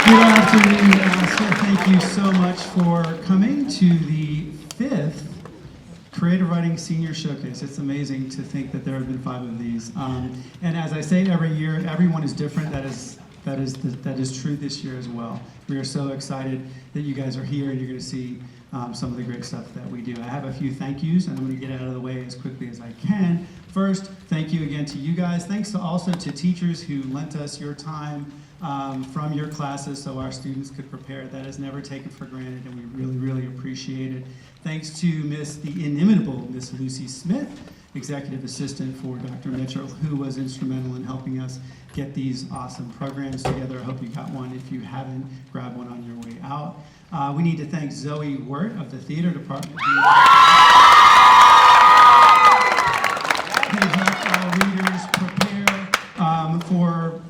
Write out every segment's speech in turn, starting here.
Good afternoon, ASFA. Thank you so much for coming to the 5th Creative Writing Senior Showcase. It's amazing to think that there have been 5 of these. And as I say every year, everyone is different. That is true this year as well. We are so excited that you guys are here and you're going to see some of the great stuff that we do. I have a few thank yous, and I'm going to get out of the way as quickly as I can. First, thank you again to you guys. Thanks also to teachers who lent us your time from your classes so our students could prepare. That is never taken for granted, and we really, really appreciate it. Thanks to the inimitable Miss Lucy Smith, Executive Assistant for Dr. Mitchell, who was instrumental in helping us get these awesome programs together. I hope you got one. If you haven't, grab one on your way out. We need to thank Zoe Wirt of the Theater Department. Who helped our readers prepare for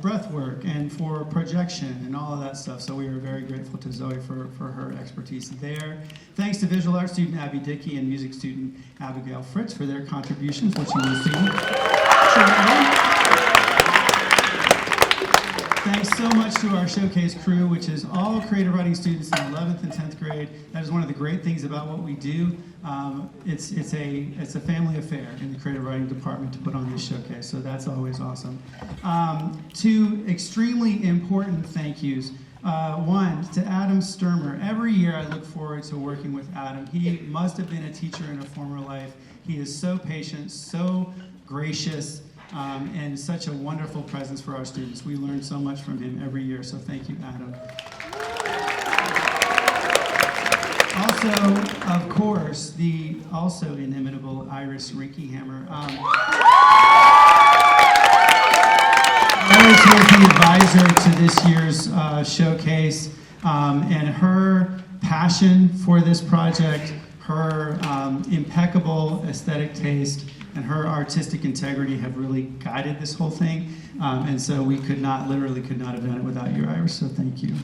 breath work and for projection and all of that stuff. So we are very grateful to Zoe for her expertise there. Thanks to visual arts student Abby Dickey and music student Abigail Fritz for their contributions, which you will see shortly. Thanks so much to our showcase crew, which is all creative writing students in 11th and 10th grade. That is one of the great things about what we do. It's a family affair in the creative writing department to put on this showcase, so that's always awesome. 2 extremely important thank yous. One, to Adam Sturmer. Every year I look forward to working with Adam. He must have been a teacher in a former life. He is so patient, so gracious, and such a wonderful presence for our students. We learn so much from him every year, so thank you, Adam. Also, of course, the also inimitable Iris Rinkyhammer. Iris was the advisor to this year's showcase, and her passion for this project, her impeccable aesthetic taste, and her artistic integrity have really guided this whole thing. And so we literally could not have done it without you, Iris, so thank you.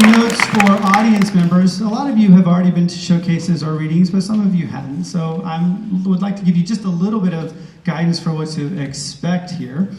Notes for audience members. A lot of you have already been to showcases or readings, but some of you hadn't. So I would like to give you just a little bit of guidance for what to expect here.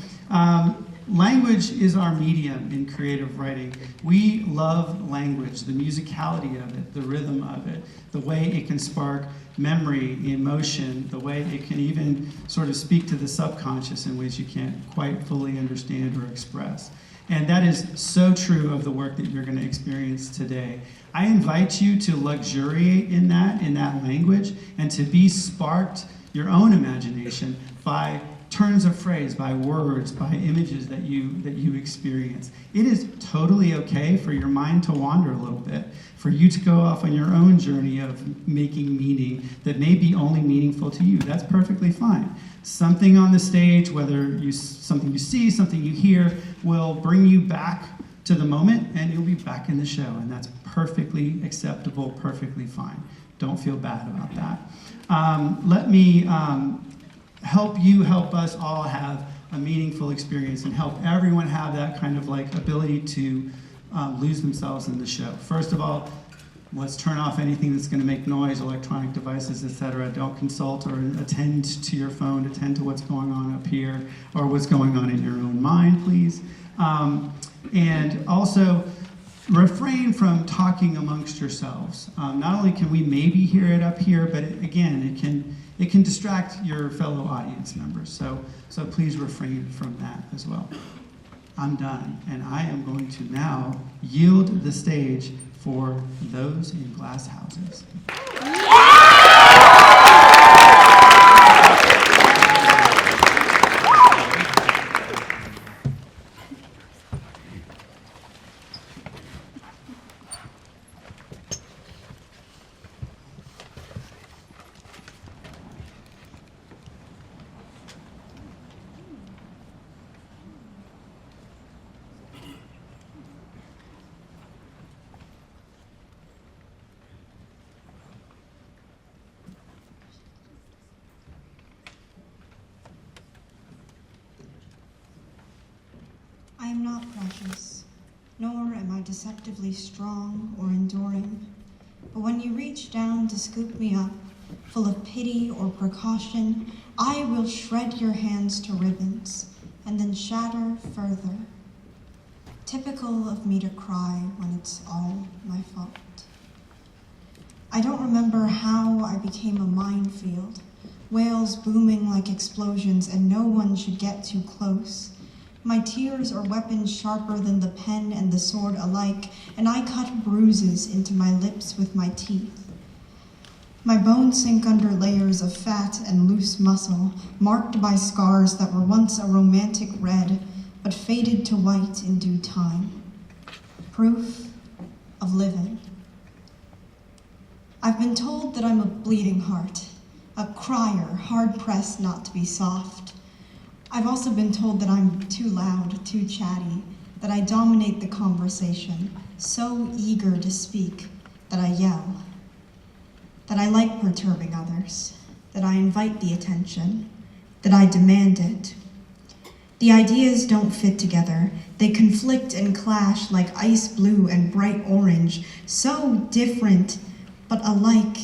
Language is our medium in creative writing. We love language, the musicality of it, the rhythm of it, the way it can spark memory, emotion, the way it can even sort of speak to the subconscious in ways you can't quite fully understand or express. And that is so true of the work that you're going to experience today. I invite you to luxuriate in that language, and to be sparked your own imagination by turns of phrase, by words, by images that you experience. It is totally okay for your mind to wander a little bit, for you to go off on your own journey of making meaning that may be only meaningful to you. That's perfectly fine. Something on the stage, something you see, something you hear, will bring you back to the moment, and you'll be back in the show, and that's perfectly acceptable, perfectly fine. Don't feel bad about that. Let me help us all have a meaningful experience and help everyone have that kind of ability to lose themselves in the show. First of all, let's turn off anything that's going to make noise, electronic devices, etc. Don't consult or attend to your phone, attend to what's going on up here or what's going on in your own mind, please. And also, refrain from talking amongst yourselves. Not only can we maybe hear it up here, but again, it can distract your fellow audience members. So please refrain from that as well. I'm done, and I am going to now yield the stage for those in glass houses. I am not precious, nor am I deceptively strong or enduring, but when you reach down to scoop me up, full of pity or precaution, I will shred your hands to ribbons, and then shatter further. Typical of me to cry when it's all my fault. I don't remember how I became a minefield, wails booming like explosions and no one should get too close. My tears are weapons sharper than the pen and the sword alike, and I cut bruises into my lips with my teeth. My bones sink under layers of fat and loose muscle, marked by scars that were once a romantic red, but faded to white in due time. Proof of living. I've been told that I'm a bleeding heart, a crier, hard-pressed not to be soft. I've also been told that I'm too loud, too chatty, that I dominate the conversation, so eager to speak that I yell, that I like perturbing others, that I invite the attention, that I demand it. The ideas don't fit together. They conflict and clash like ice blue and bright orange, so different but alike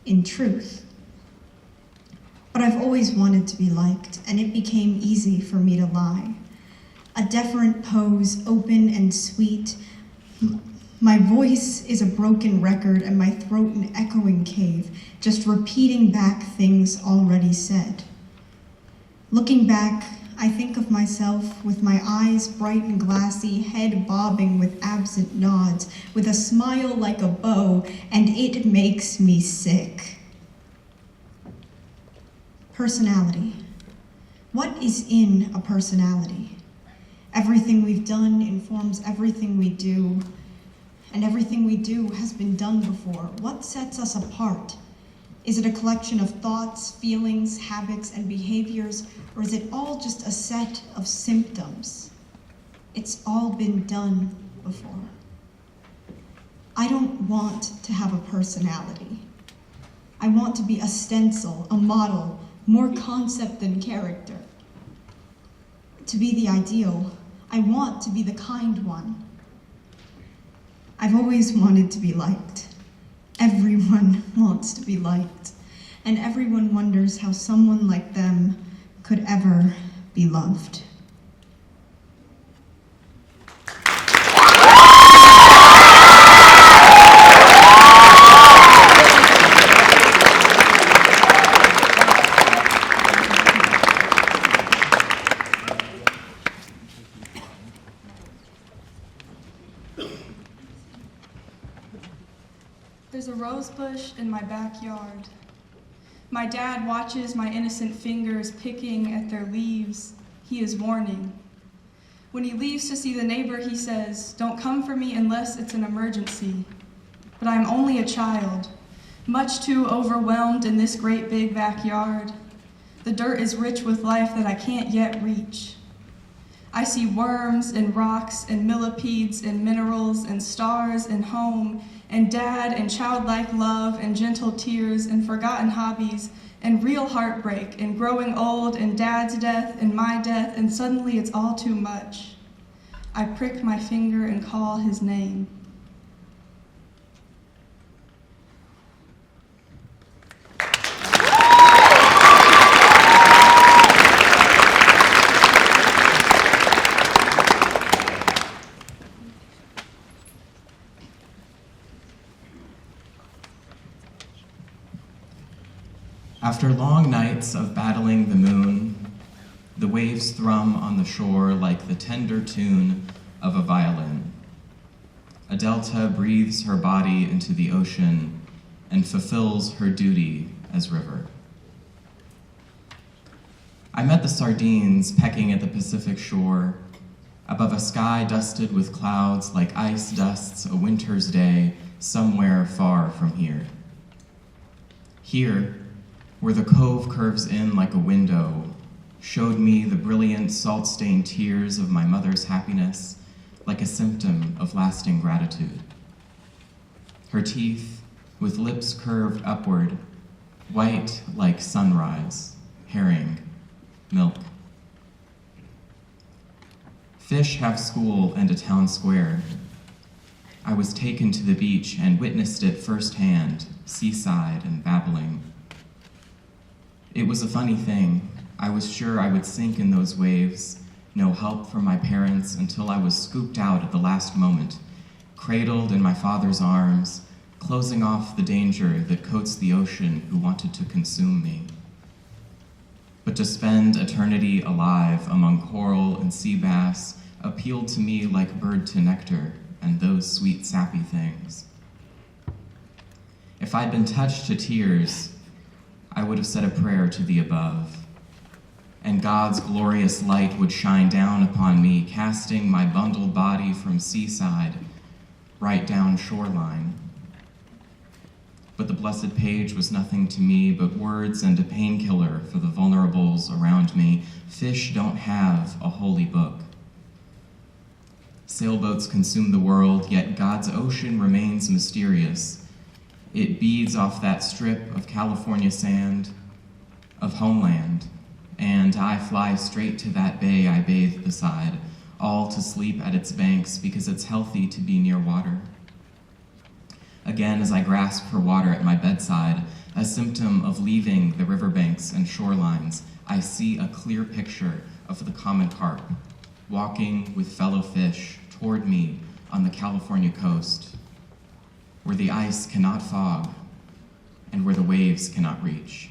in truth. But I've always wanted to be liked, and it became easy for me to lie. A deferent pose, open and sweet. My voice is a broken record and my throat an echoing cave, just repeating back things already said. Looking back, I think of myself with my eyes bright and glassy, head bobbing with absent nods, with a smile like a bow, and it makes me sick. Personality. What is in a personality? Everything we've done informs everything we do, and everything we do has been done before. What sets us apart? Is it a collection of thoughts, feelings, habits, and behaviors, or is it all just a set of symptoms? It's all been done before. I don't want to have a personality. I want to be a stencil, a model, more concept than character. To be the ideal, I want to be the kind one. I've always wanted to be liked. Everyone wants to be liked, and everyone wonders how someone like them could ever be loved. There's a rose bush in my backyard. My dad watches my innocent fingers picking at their leaves. He is warning. When he leaves to see the neighbor, he says, "Don't come for me unless it's an emergency." But I'm only a child, much too overwhelmed in this great big backyard. The dirt is rich with life that I can't yet reach. I see worms and rocks and millipedes and minerals and stars and home and dad and childlike love and gentle tears and forgotten hobbies and real heartbreak and growing old and dad's death and my death, and suddenly it's all too much. I prick my finger and call his name. After long nights of battling the moon, the waves thrum on the shore like the tender tune of a violin. A delta breathes her body into the ocean and fulfills her duty as river. I met the sardines pecking at the Pacific shore, above a sky dusted with clouds like ice dusts a winter's day somewhere far from here. Here, where the cove curves in like a window, showed me the brilliant salt-stained tears of my mother's happiness like a symptom of lasting gratitude. Her teeth, with lips curved upward, white like sunrise, herring, milk. Fish have school and a town square. I was taken to the beach and witnessed it firsthand, seaside and babbling. It was a funny thing. I was sure I would sink in those waves, no help from my parents until I was scooped out at the last moment, cradled in my father's arms, closing off the danger that coats the ocean who wanted to consume me. But to spend eternity alive among coral and sea bass appealed to me like bird to nectar and those sweet sappy things. If I'd been touched to tears, I would have said a prayer to the above, and God's glorious light would shine down upon me, casting my bundled body from seaside right down shoreline. But the blessed page was nothing to me but words and a painkiller for the vulnerables around me. Fish don't have a holy book. Sailboats consume the world, yet God's ocean remains mysterious. It beads off that strip of California sand, of homeland, and I fly straight to that bay I bathe beside, all to sleep at its banks because it's healthy to be near water. Again, as I grasp for water at my bedside, a symptom of leaving the riverbanks and shorelines, I see a clear picture of the common carp, walking with fellow fish toward me on the California coast, where the ice cannot fog and where the waves cannot reach.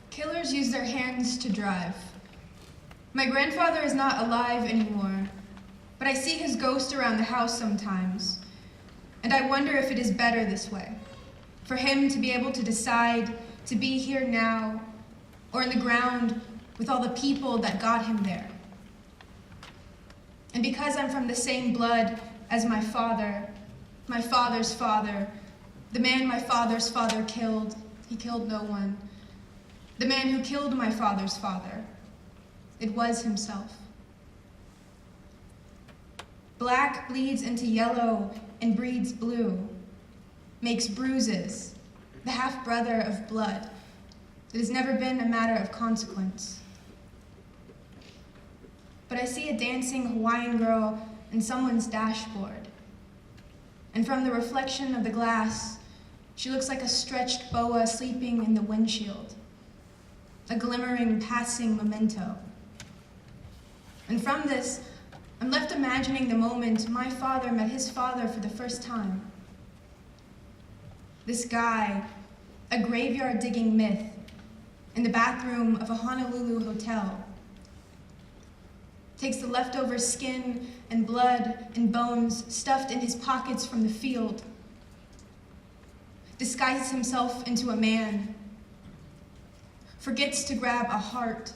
Killers use their hands to drive. My grandfather is not alive anymore, but I see his ghost around the house sometimes, and I wonder if it is better this way, for him to be able to decide to be here now, or in the ground with all the people that got him there. And because I'm from the same blood as my father's father, the man my father's father killed, he killed no one. The man who killed my father's father, it was himself. Black bleeds into yellow and breeds blue, makes bruises, the half-brother of blood. It has never been a matter of consequence. But I see a dancing Hawaiian girl in someone's dashboard. And from the reflection of the glass, she looks like a stretched boa sleeping in the windshield, a glimmering passing memento. And from this, I'm left imagining the moment my father met his father for the first time. This guy, a graveyard-digging myth, in the bathroom of a Honolulu hotel, takes the leftover skin and blood and bones stuffed in his pockets from the field, disguises himself into a man, forgets to grab a heart,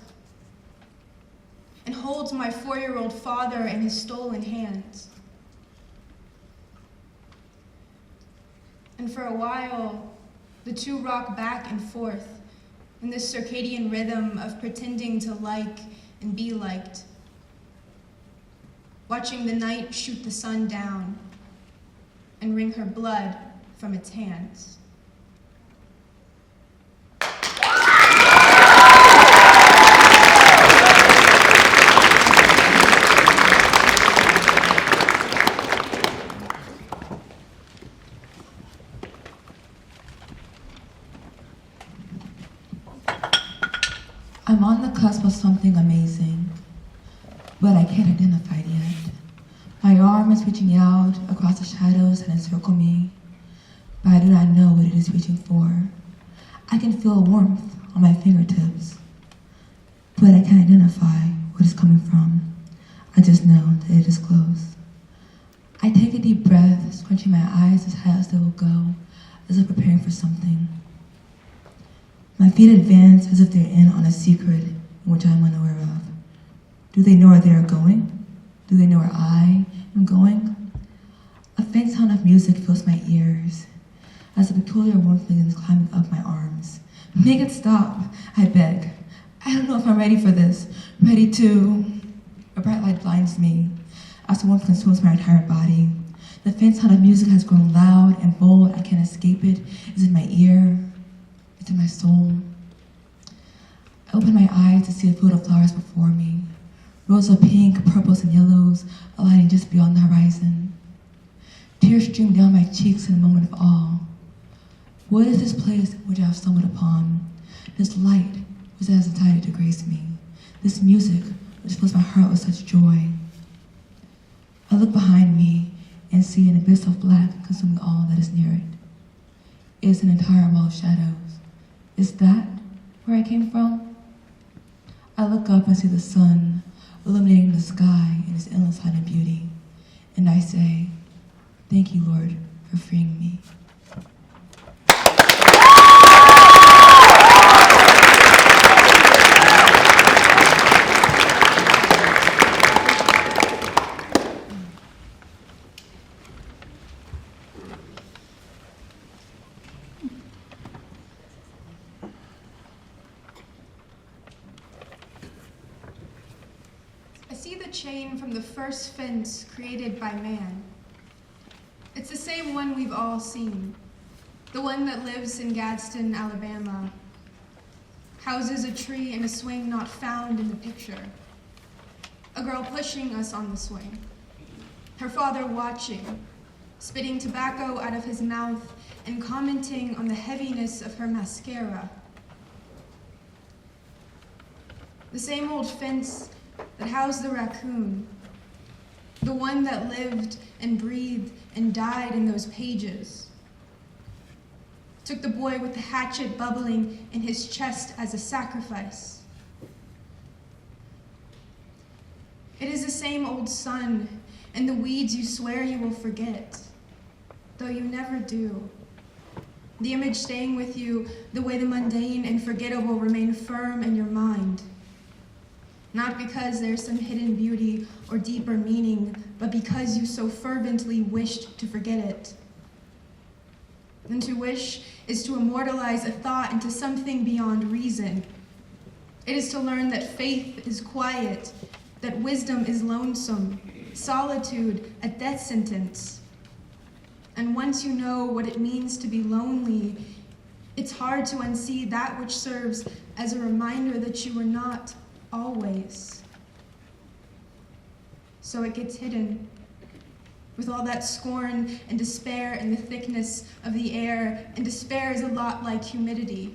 and holds my 4-year-old father in his stolen hands. And for a while, the two rock back and forth in this circadian rhythm of pretending to like and be liked, watching the night shoot the sun down and wring her blood from its hands. I'm on the cusp of something amazing, but I can't identify it yet. My arm is reaching out across the shadows that encircle me, but I do not know what it is reaching for. I can feel warmth on my fingertips, but I can't identify what it's coming from. I just know that it is close. I take a deep breath, scrunching my eyes as high as they will go, as if preparing for something. My feet advance as if they're in on a secret in which I am unaware of. Do they know where they are going? Do they know where I am going? A faint sound of music fills my ears as a peculiar warmth begins climbing up my arms. Make it stop, I beg. I don't know if I'm ready for this. Ready to... A bright light blinds me as the warmth consumes my entire body. The faint sound of music has grown loud and bold. I can't escape it. It's in my ear. It's in my soul. I open my eyes to see a field of flowers before me. Rows of pink, purples, and yellows aligning just beyond the horizon. Tears stream down my cheeks in a moment of awe. What is this place which I have stumbled upon? This light which has decided to grace me. This music which fills my heart with such joy. I look behind me and see an abyss of black consuming all that is near it. It is an entire wall of shadows. Is that where I came from? I look up and see the sun illuminating the sky in its endless light and beauty. And I say, thank you, Lord, for freeing me. I see the chain from the first fence created by man. It's the same one we've all seen, the one that lives in Gadsden, Alabama, houses a tree and a swing not found in the picture, a girl pushing us on the swing, her father watching, spitting tobacco out of his mouth and commenting on the heaviness of her mascara. The same old fence that housed the raccoon, the one that lived and breathed and died in those pages, took the boy with the hatchet bubbling in his chest as a sacrifice. It is the same old sun and the weeds you swear you will forget, though you never do. The image staying with you the way the mundane and forgettable remain firm in your mind. Not because there's some hidden beauty or deeper meaning, but because you so fervently wished to forget it. And to wish is to immortalize a thought into something beyond reason. It is to learn that faith is quiet, that wisdom is lonesome, solitude a death sentence. And once you know what it means to be lonely, it's hard to unsee that which serves as a reminder that you were not always. So it gets hidden. With all that scorn and despair in the thickness of the air, and despair is a lot like humidity.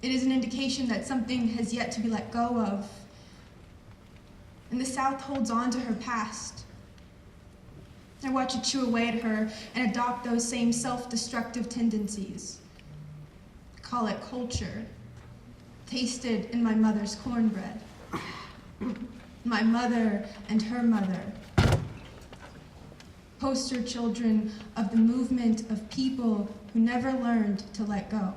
It is an indication that something has yet to be let go of. And the South holds on to her past. I watch it chew away at her and adopt those same self-destructive tendencies. Call it culture. Tasted in my mother's cornbread. My mother and her mother. Poster children of the movement of people who never learned to let go.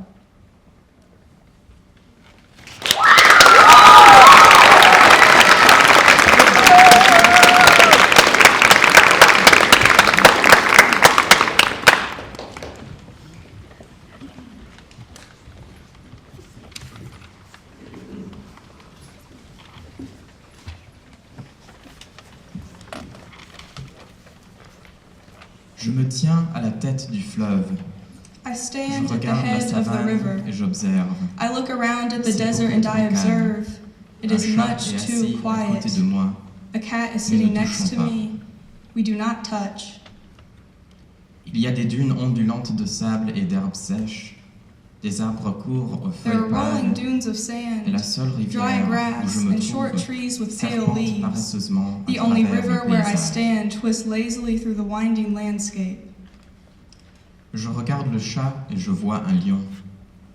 Je me tiens à la tête du fleuve. I Je stand at the regarde la head of the savane river. et j'observe. I look around at the C'est desert beaucoup and I trop calme. observe. It Un is chat much est too assis à quiet. côté de moi. A cat is Nous sitting ne next to touchons pas. me. We do not touch. Il y a des dunes ondulantes de sable et d'herbes sèches, des arbres courts aux There are feuilles rolling pâles, dunes of et sand, la seule dry rivière où grass, je me and short trouve trees with pale serpente leaves. paresseusement à The only travers river le where I paysage. stand twists lazily through the winding landscape. Je regarde le chat et je vois un lion.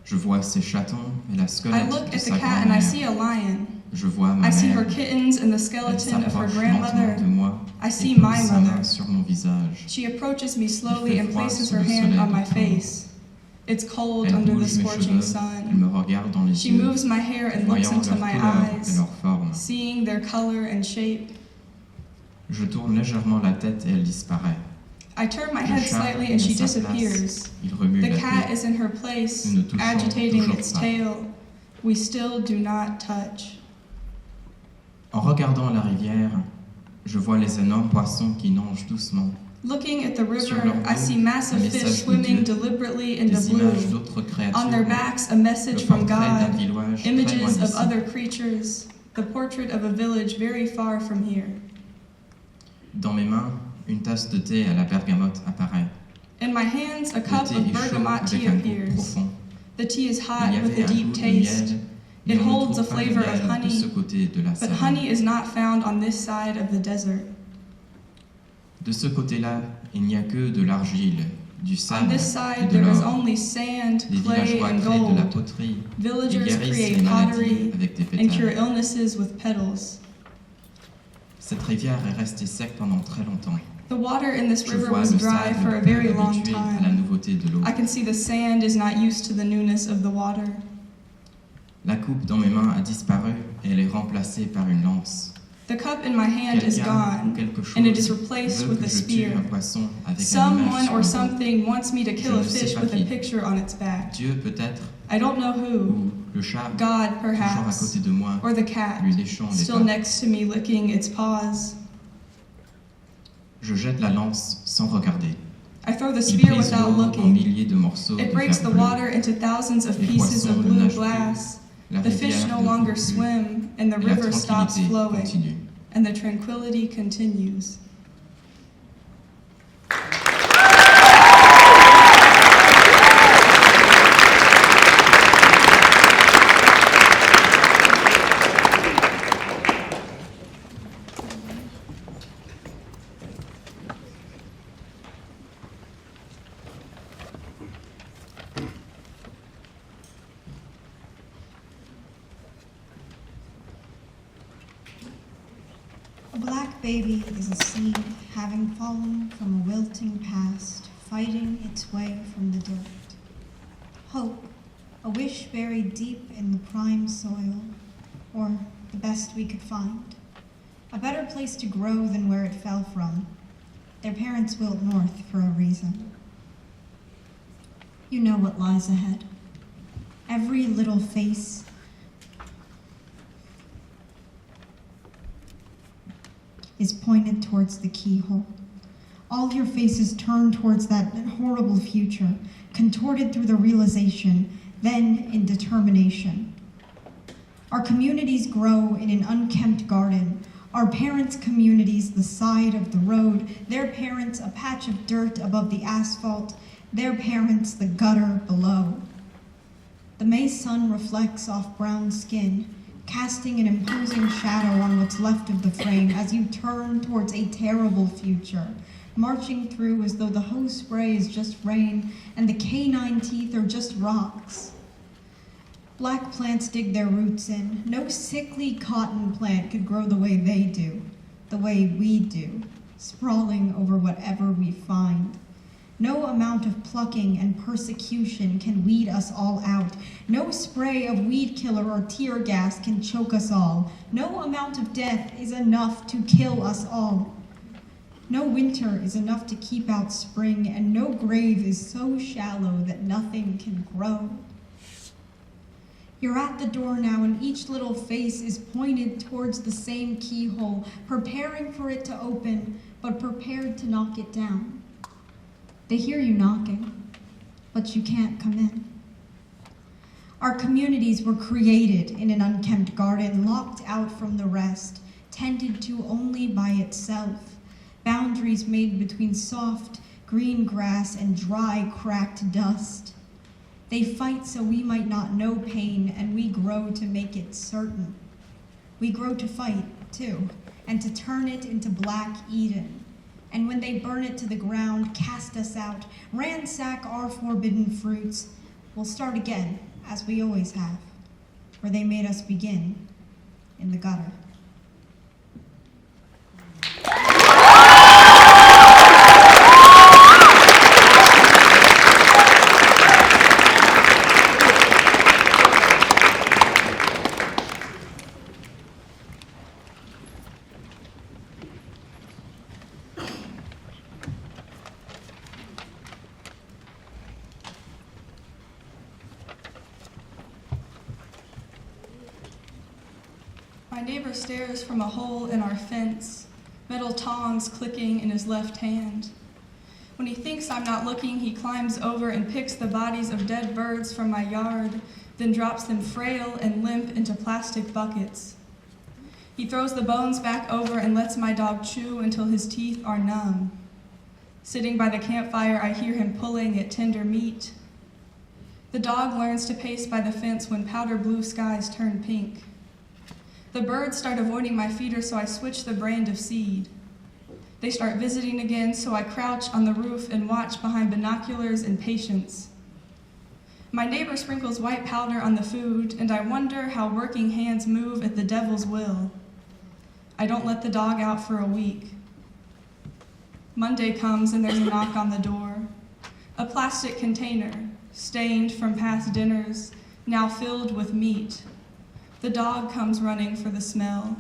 Je vois ses chatons et la I squelette look de at sa the cat and I grand-mère. see a lion. Je vois ma I see mère. her kittens and the Elle skeleton of her s'approche grandmother. lentement de moi I et see pose my sa main mother. sur mon visage. She approaches me slowly fait and froid places sous her le hand soleil on my d'automne. face. It's cold Elle under the bouge mes scorching cheveux, elle sun. me regarde dans les She yeux, moves my hair and looks voyant into leur my couleur et eyes, leur forme. seeing their color and shape. Je tourne légèrement la tête et elle disparaît. I turn my Le head chat slightly est and à she sa disappears. place. Il remue The la cat queue. is in her place, Nous ne touchons agitating toujours its pas. tail. We still do not touch. En regardant la rivière, Je vois les énormes poissons qui nagent doucement. Looking at the Sur river, leur I dos, see un massive message fish de swimming Dieu, deliberately in the Des images blue. d'autres On their créatures. backs, a message Le from portrait d'un God, village très loin images of d'ici. other creatures, the portrait of a village very far from here. Dans mes mains, une tasse de thé à la bergamote apparaît. In my hands, a Le cup thé of est chaud bergamot tea avec un goût appears. profond. The tea is Il hot y with avait a un deep goût de taste. miel, mais It on ne holds a trouve pas de flavor of miel de honey, ce côté de la but savane. honey is not found on this side of the desert. De ce côté-là, il n'y a que de l'argile, du On sable this et side, de there is l'or. only sand, Les clay, villageois and créent de la gold. poterie et Villagers guérissent les create maladies pottery avec des and cure pétales. illnesses with petals. Cette rivière est restée sec pendant très longtemps. The water in this Je river vois was le dry sable for a peu very long habitué à la time. nouveauté de l'eau. I can see the sand is not used to the newness of the water. La coupe dans mes mains a disparu et elle est remplacée par une lance. The cup in my hand is Quelqu'un ou gone, quelque and it is chose replaced veut with que a je tue spear. un poisson avec un image Someone sur or le dos. something wants me to kill a Je ne sais fish pas with a qui. picture on its back. Dieu peut-être, I don't know who. ou le chat, God, toujours à perhaps. côté de moi, Or the cat, lui léchant les still pattes. next to me licking its paws. Je jette la lance sans regarder. I throw the Il spear brise without l'eau en looking. milliers de morceaux It de breaks verre the bleu. water into thousands of Les pieces poissons of ne blue nagent plus. glass. La The fish rivière no ne longer coule plus. swim, and the Et la river stops tranquillité flowing, continue. and the tranquility continues. A black baby is a seed having fallen from a wilting past, fighting its way from the dirt. Hope, a wish buried deep in the prime soil, or the best we could find. A better place to grow than where it fell from. Their parents wilt north for a reason. You know what lies ahead. Every little face is pointed towards the keyhole. All your faces turn towards that horrible future, contorted through the realization, then in determination. Our communities grow in an unkempt garden. Our parents' communities the side of the road, their parents a patch of dirt above the asphalt, their parents the gutter below. The May sun reflects off brown skin, casting an imposing shadow on what's left of the frame as you turn towards a terrible future, marching through as though the hose spray is just rain and the canine teeth are just rocks. Black plants dig their roots in. No sickly cotton plant could grow the way they do, the way we do, sprawling over whatever we find. No amount of plucking and persecution can weed us all out. No spray of weed killer or tear gas can choke us all. No amount of death is enough to kill us all. No winter is enough to keep out spring, and no grave is so shallow that nothing can grow. You're at the door now, and each little face is pointed towards the same keyhole, preparing for it to open, but prepared to knock it down. They hear you knocking, but you can't come in. Our communities were created in an unkempt garden, locked out from the rest, tended to only by itself. Boundaries made between soft, green grass and dry, cracked dust. They fight so we might not know pain, and we grow to make it certain. We grow to fight, too, and to turn it into black Eden. And when they burn it to the ground, cast us out, ransack our forbidden fruits, we'll start again, as we always have, where they made us begin, in the gutter. My neighbor stares from a hole in our fence. metal tongs clicking in his left hand. When he thinks I'm not looking, he climbs over and picks the bodies of dead birds from my yard, then drops them frail and limp into plastic buckets. He throws the bones back over and lets my dog chew until his teeth are numb. Sitting by the campfire, I hear him pulling at tender meat. The dog learns to pace by the fence when powder blue skies turn pink. The birds start avoiding my feeder, so I switch the brand of seed. They start visiting again, so I crouch on the roof and watch behind binoculars in patience. My neighbor sprinkles white powder on the food, and I wonder how working hands move at the devil's will. I don't let the dog out for a week. Monday comes and there's a knock on the door. A plastic container, stained from past dinners, now filled with meat. The dog comes running for the smell.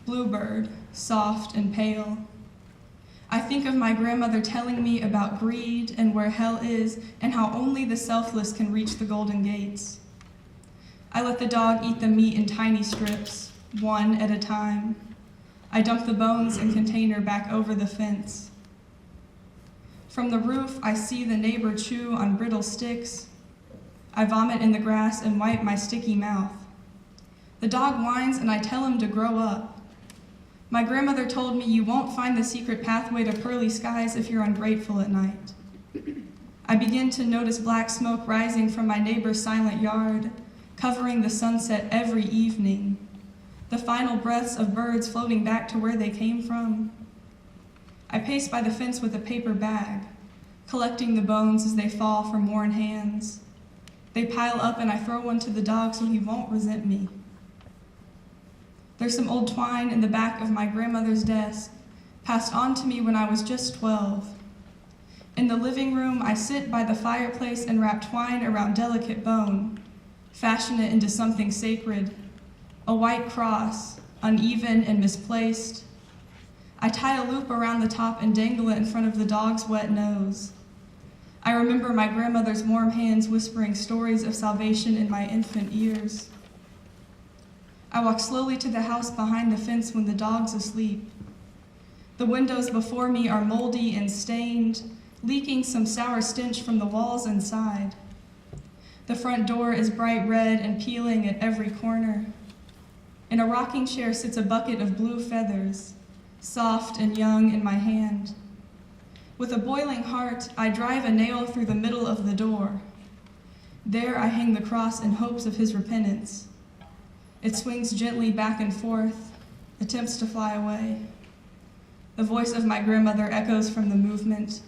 Bluebird, soft and pale. I think of my grandmother telling me about greed and where hell is and how only the selfless can reach the golden gates. I let the dog eat the meat in tiny strips, one at a time. I dump the bones and container back over the fence. From the roof, I see the neighbor chew on brittle sticks. I vomit in the grass and wipe my sticky mouth. The dog whines and I tell him to grow up. My grandmother told me you won't find the secret pathway to pearly skies if you're ungrateful at night. I begin to notice black smoke rising from my neighbor's silent yard, covering the sunset every evening, the final breaths of birds floating back to where they came from. I pace by the fence with a paper bag, collecting the bones as they fall from worn hands. They pile up and I throw one to the dog so he won't resent me. There's some old twine in the back of my grandmother's desk, passed on to me when I was just 12. In the living room, I sit by the fireplace and wrap twine around delicate bone, fashion it into something sacred, a white cross, uneven and misplaced. I tie a loop around the top and dangle it in front of the dog's wet nose. I remember my grandmother's warm hands whispering stories of salvation in my infant ears. I walk slowly to the house behind the fence when the dog's asleep. The windows before me are moldy and stained, leaking some sour stench from the walls inside. The front door is bright red and peeling at every corner. In a rocking chair sits a bucket of blue feathers, soft and young in my hand. With a boiling heart, I drive a nail through the middle of the door. There I hang the cross in hopes of his repentance. It swings gently back and forth, attempts to fly away. The voice of my grandmother echoes from the movement,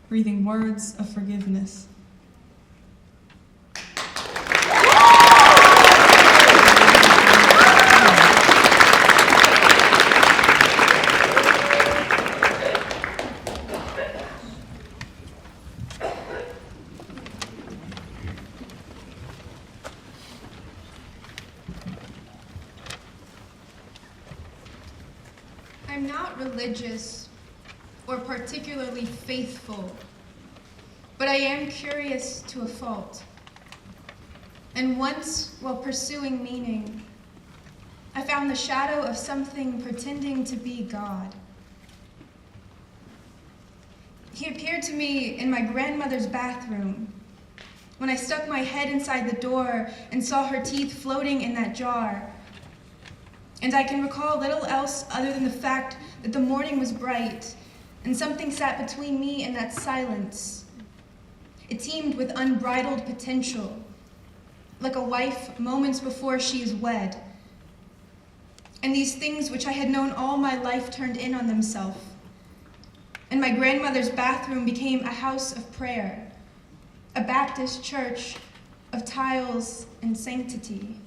breathing words of forgiveness. I'm not religious or particularly faithful, but I am curious to a fault. And once, while pursuing meaning, I found the shadow of something pretending to be God. He appeared to me in my grandmother's bathroom when I stuck my head inside the door and saw her teeth floating in that jar. And I can recall little else other than the fact that the morning was bright and something sat between me and that silence. It teemed with unbridled potential, like a wife moments before she is wed. And these things which I had known all my life turned in on themselves. And my grandmother's bathroom became a house of prayer, a Baptist church of tiles and sanctity.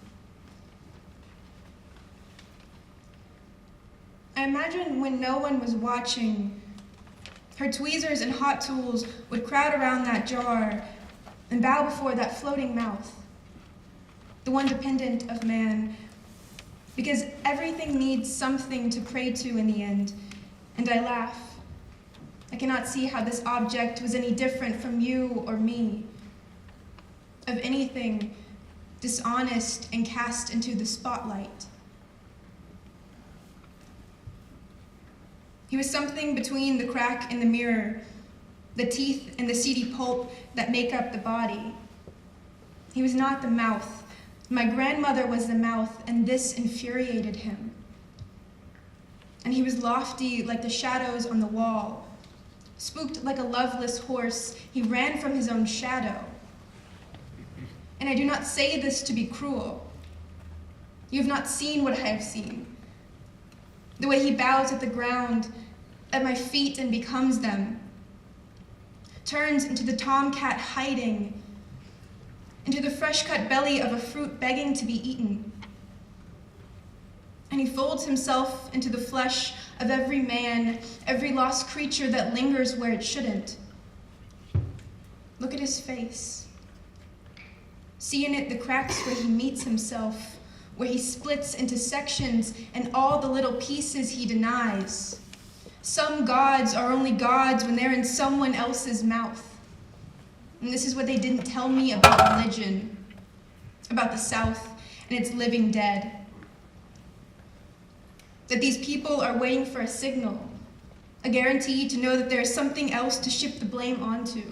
I imagine when no one was watching, her tweezers and hot tools would crowd around that jar and bow before that floating mouth, the one dependent of man, because everything needs something to pray to in the end, and I laugh. I cannot see how this object was any different from you or me, of anything dishonest and cast into the spotlight. He was something between the crack in the mirror, the teeth and the seedy pulp that make up the body. He was not the mouth. My grandmother was the mouth, and this infuriated him. And he was lofty like the shadows on the wall. Spooked like a loveless horse, he ran from his own shadow. And I do not say this to be cruel. You have not seen what I have seen. The way he bows at the ground, at my feet and becomes them. Turns into the tomcat hiding, into the fresh-cut belly of a fruit begging to be eaten. And he folds himself into the flesh of every man, every lost creature that lingers where it shouldn't. Look at his face. See in it the cracks where he meets himself, where he splits into sections and all the little pieces he denies. Some gods are only gods when they're in someone else's mouth. And this is what they didn't tell me about religion, about the South and its living dead. That these people are waiting for a signal, a guarantee to know that there is something else to ship the blame onto.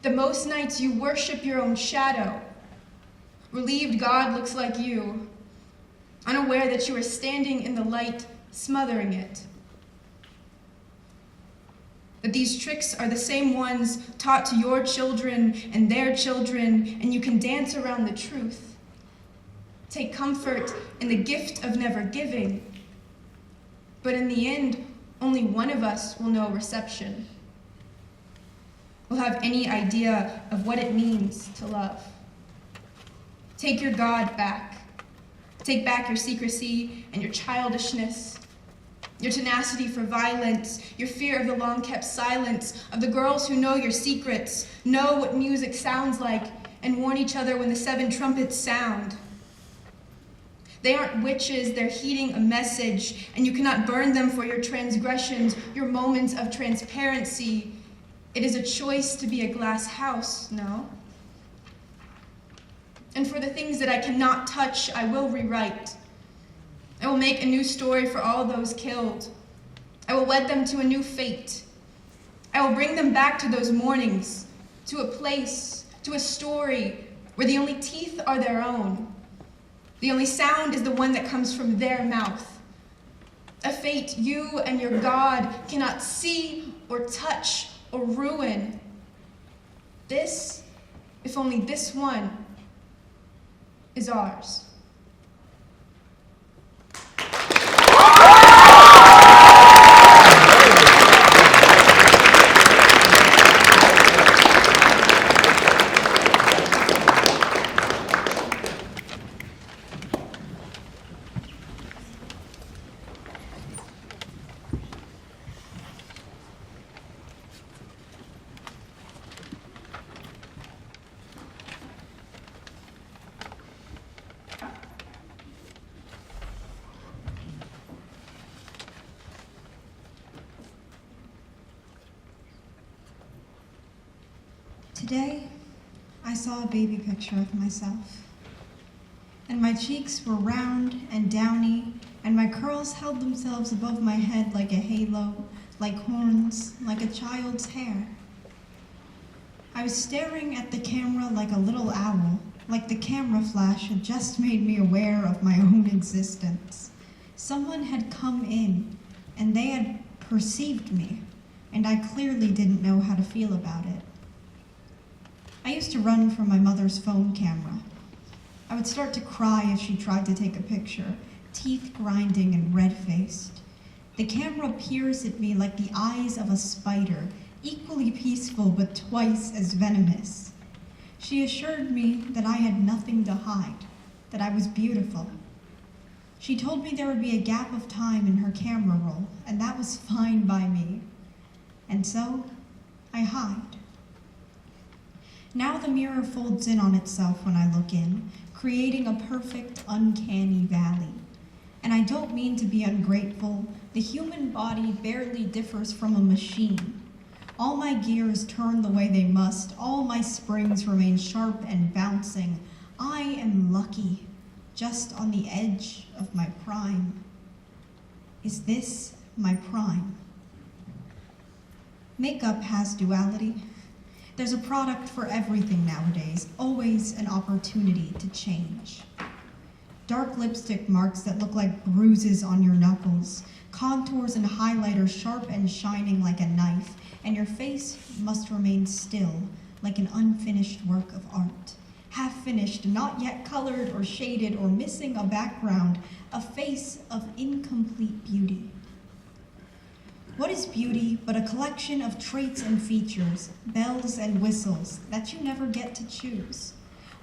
That most nights you worship your own shadow. Relieved God looks like you, unaware that you are standing in the light, smothering it. That these tricks are the same ones taught to your children and their children, and you can dance around the truth. Take comfort in the gift of never giving. But in the end, only one of us will know reception. Will have any idea of what it means to love. Take your God back. Take back your secrecy and your childishness, your tenacity for violence, your fear of the long-kept silence, of the girls who know your secrets, know what music sounds like, and warn each other when the 7 trumpets sound. They aren't witches, they're heeding a message, and you cannot burn them for your transgressions, your moments of transparency. It is a choice to be a glass house, no? And for the things that I cannot touch, I will rewrite. I will make a new story for all those killed. I will wed them to a new fate. I will bring them back to those mornings, to a place, to a story where the only teeth are their own. The only sound is the one that comes from their mouth. A fate you and your God cannot see or touch or ruin. This, if only this one, is ours. Today, I saw a baby picture of myself, and my cheeks were round and downy, and my curls held themselves above my head like a halo, like horns, like a child's hair. I was staring at the camera like a little owl, like the camera flash had just made me aware of my own existence. Someone had come in, and they had perceived me, and I clearly didn't know how to feel about it. I used to run from my mother's phone camera. I would start to cry if she tried to take a picture, teeth grinding and red-faced. The camera peers at me like the eyes of a spider, equally peaceful but twice as venomous. She assured me that I had nothing to hide, that I was beautiful. She told me there would be a gap of time in her camera roll, and that was fine by me. And so, I hide. Now the mirror folds in on itself when I look in, creating a perfect, uncanny valley. And I don't mean to be ungrateful. The human body barely differs from a machine. All my gears turn the way they must. All my springs remain sharp and bouncing. I am lucky, just on the edge of my prime. Is this my prime. Makeup has duality. There's a product for everything nowadays, always an opportunity to change. Dark lipstick marks that look like bruises on your knuckles, contours and highlighters sharp and shining like a knife, and your face must remain still, like an unfinished work of art. Half finished, not yet colored or shaded or missing a background, a face of incomplete beauty. What is beauty but a collection of traits and features, bells and whistles that you never get to choose?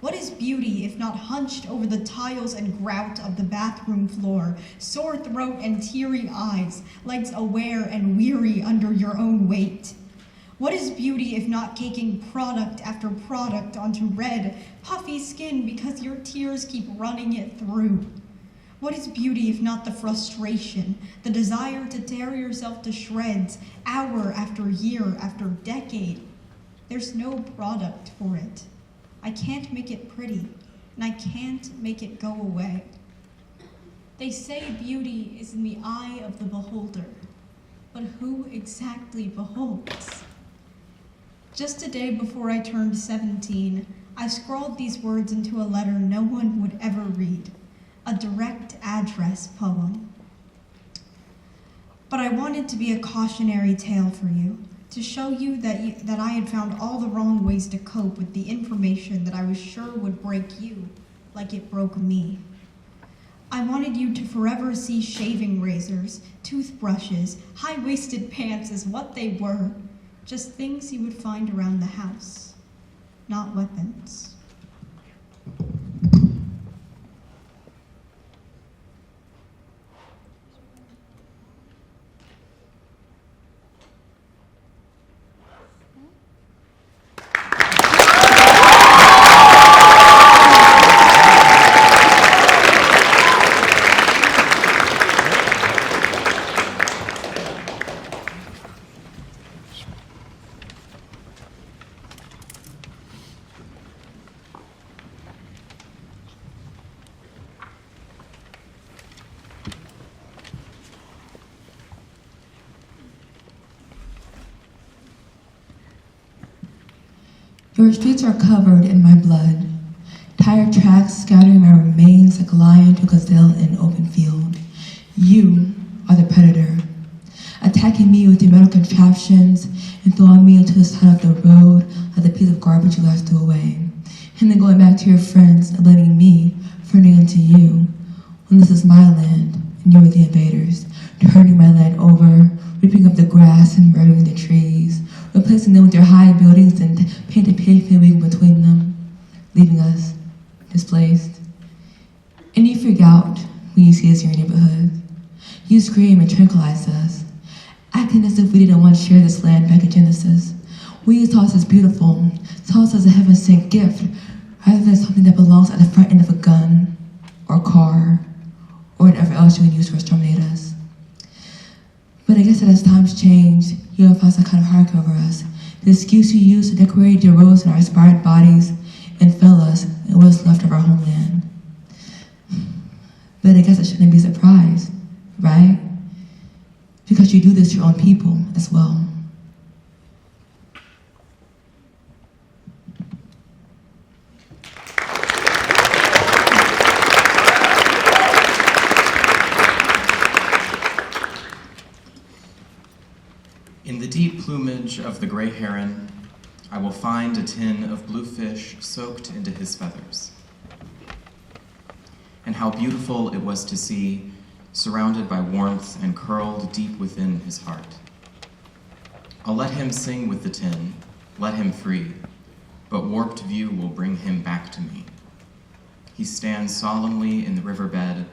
What is beauty if not hunched over the tiles and grout of the bathroom floor, sore throat and teary eyes, legs aware and weary under your own weight? What is beauty if not caking product after product onto red, puffy skin because your tears keep running it through? What is beauty if not the frustration, the desire to tear yourself to shreds, hour after year after decade? There's no product for it. I can't make it pretty, and I can't make it go away. They say beauty is in the eye of the beholder, but who exactly beholds? Just a day before I turned 17, I scrawled these words into a letter no one would ever read, a direct address poem. But I wanted to be a cautionary tale for you, to show you that I had found all the wrong ways to cope with the information that I was sure would break you like it broke me. I wanted you to forever see shaving razors, toothbrushes, high-waisted pants as what they were, just things you would find around the house, not weapons. Your streets are covered in my blood, tire tracks scattering my remains like lion to gazelle in open field. You are the predator, attacking me with your metal contraptions and throwing me into the side of the road like the piece of garbage you last threw away, and then going back to your friends and letting me for turning into you when this is my land and you are the invaders, turning my land over, ripping up the grass and murdering the trees, replacing them with your high buildings and painted pavement between them, leaving us displaced. And you freak out when you see us in your neighborhood. You scream and tranquilize us, acting as if we didn't want to share this land back in Genesis. We saw us as beautiful, saw us as a heaven-sent gift, rather than something that belongs at the front end of a gun, or a car, or whatever else you would use to exterminate us. But I guess that as times change, you have found some kind of hierarchy over us. The excuse you use to decorate your roads and our inspired bodies and fill us in what's left of our homeland. But I guess I shouldn't be surprised, right? Because you do this to your own people as well. In the deep plumage of the gray heron, I will find a tin of bluefish soaked into his feathers. And how beautiful it was to see, surrounded by warmth and curled deep within his heart. I'll let him sing with the tin, let him free, but warped view will bring him back to me. He stands solemnly in the riverbed,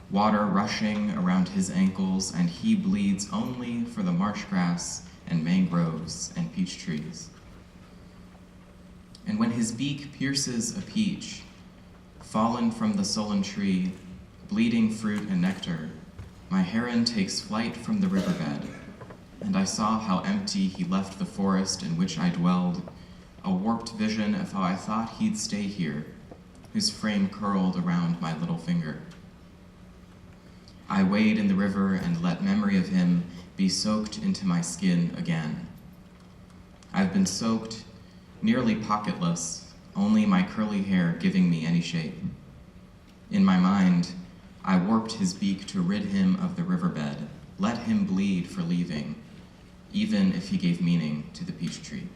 water rushing around his ankles, and he bleeds only for the marsh grass and mangroves and peach trees. And when his beak pierces a peach, fallen from the sullen tree, bleeding fruit and nectar, my heron takes flight from the riverbed, and I saw how empty he left the forest in which I dwelled, a warped vision of how I thought he'd stay here, his frame curled around my little finger. I I wade in the river and let memory of him be soaked into my skin again. I've been soaked, nearly pocketless, only my curly hair giving me any shape. In my mind, I warped his beak to rid him of the riverbed, let him bleed for leaving, even if he gave meaning to the peach tree.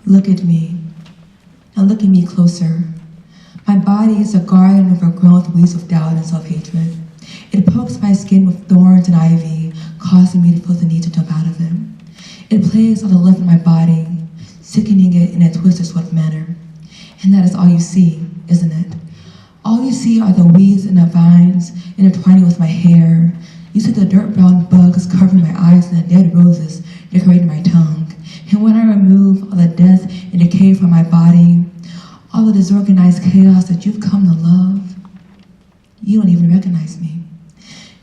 Look at me. Now look at me closer. My body is a garden overgrown with weeds of doubt and self-hatred. It pokes my skin with thorns and ivy, causing me to feel the need to jump out of it. It plagues all the lymph in my body, sickening it in a twisted, swift manner. And that is all you see, isn't it? All you see are the weeds and the vines intertwining with my hair. You see the dirt-brown bugs covering my eyes and the dead roses decorating my tongue. And when I remove all the death and decay from my body, all the disorganized chaos that you've come to love, you don't even recognize me.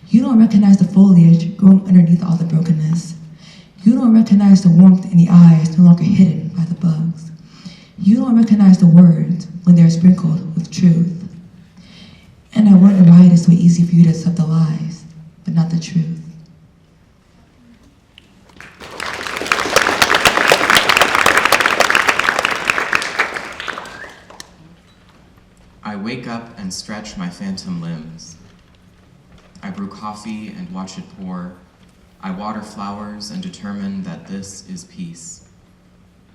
You don't recognize the foliage growing underneath all the brokenness. You don't recognize the warmth in the eyes no longer hidden by the bugs. You don't recognize the words when they're sprinkled with truth. And I wonder why it is so easy for you to accept the lies, but not the truth. I wake up and stretch my phantom limbs. I brew coffee and watch it pour. I water flowers and determine that this is peace.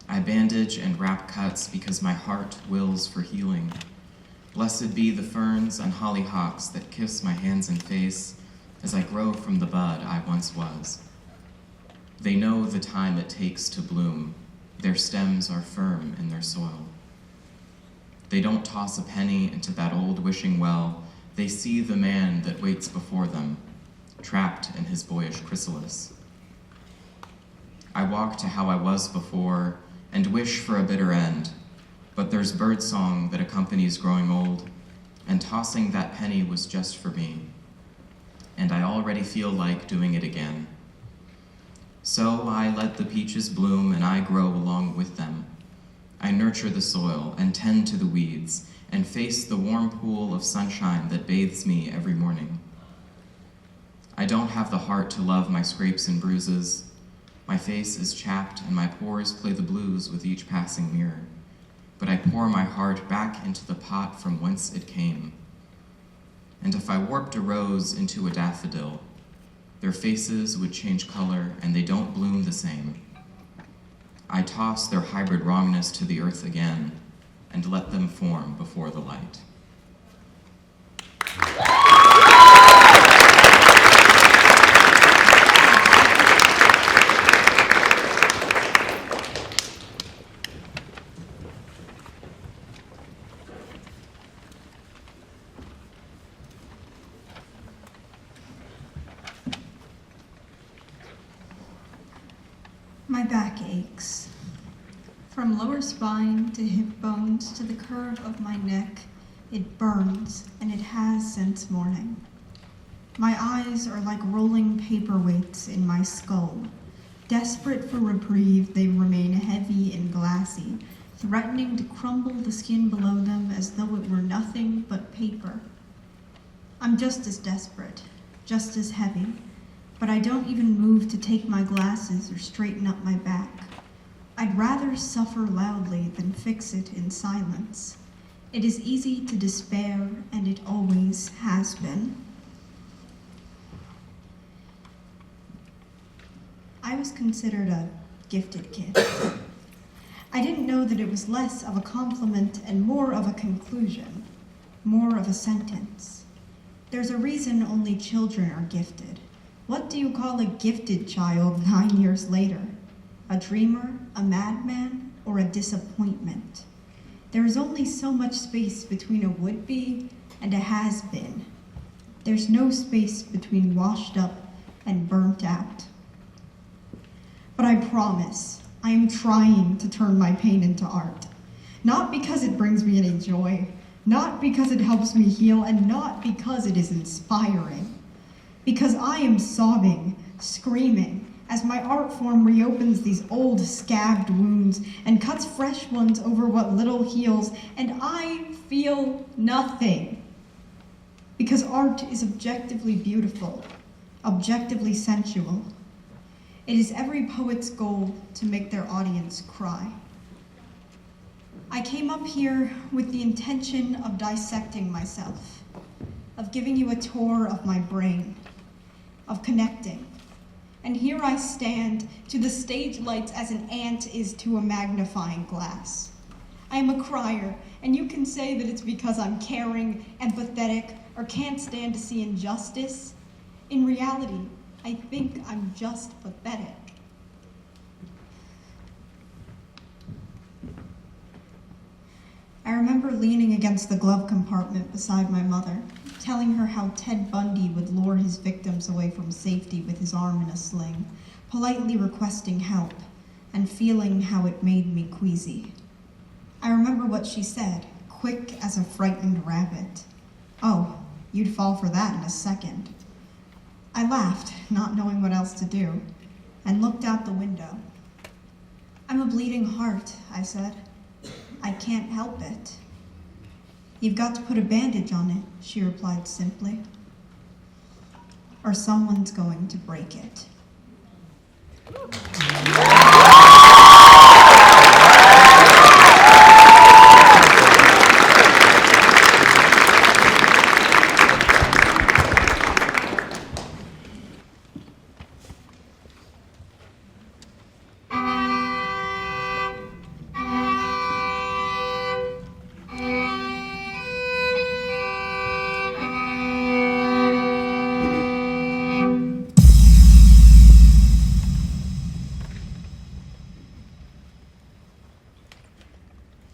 I bandage and wrap cuts because my heart wills for healing. Blessed be the ferns and hollyhocks that kiss my hands and face as I grow from the bud I once was. They know the time it takes to bloom. Their stems are firm in their soil. They don't toss a penny into that old wishing well. They see the man that waits before them, trapped in his boyish chrysalis. I walk to how I was before and wish for a bitter end, but there's birdsong that accompanies growing old, and tossing that penny was just for me, and I already feel like doing it again. So I let the peaches bloom and I grow along with them. I nurture the soil and tend to the weeds and face the warm pool of sunshine that bathes me every morning. I don't have the heart to love my scrapes and bruises. My face is chapped and my pores play the blues with each passing mirror. But I pour my heart back into the pot from whence it came. And if I warped a rose into a daffodil, their faces would change color and they don't bloom the same. I toss their hybrid wrongness to the earth again and let them form before the light. My back aches. From lower spine to hip bones to the curve of my neck, it burns, and it has since morning. My eyes are like rolling paperweights in my skull. Desperate for reprieve, they remain heavy and glassy, threatening to crumble the skin below them as though it were nothing but paper. I'm just as desperate, just as heavy, but I don't even move to take my glasses or straighten up my back. I'd rather suffer loudly than fix it in silence. It is easy to despair, and it always has been. I was considered a gifted kid. I didn't know that it was less of a compliment and more of a conclusion, more of a sentence. There's a reason only children are gifted. What do you call a gifted child 9 years later? A dreamer, a madman, or a disappointment? There is only so much space between a would-be and a has-been. There's no space between washed up and burnt out. But I promise, I am trying to turn my pain into art. Not because it brings me any joy, not because it helps me heal, and not because it is inspiring. Because I am sobbing, screaming, as my art form reopens these old scabbed wounds and cuts fresh ones over what little heals, and I feel nothing. Because art is objectively beautiful, objectively sensual. It is every poet's goal to make their audience cry. I came up here with the intention of dissecting myself, of giving you a tour of my brain, of connecting. And here I stand to the stage lights as an ant is to a magnifying glass. I am a crier, and you can say that it's because I'm caring, empathetic, or can't stand to see injustice. In reality, I think I'm just pathetic. I remember leaning against the glove compartment beside my mother, telling her how Ted Bundy would lure his victims away from safety with his arm in a sling, politely requesting help, and feeling how it made me queasy. I remember what she said, quick as a frightened rabbit. "Oh, you'd fall for that in a second." I laughed, not knowing what else to do, and looked out the window. "I'm a bleeding heart," I said. "I can't help it." "You've got to put a bandage on it," she replied simply. "Or someone's going to break it."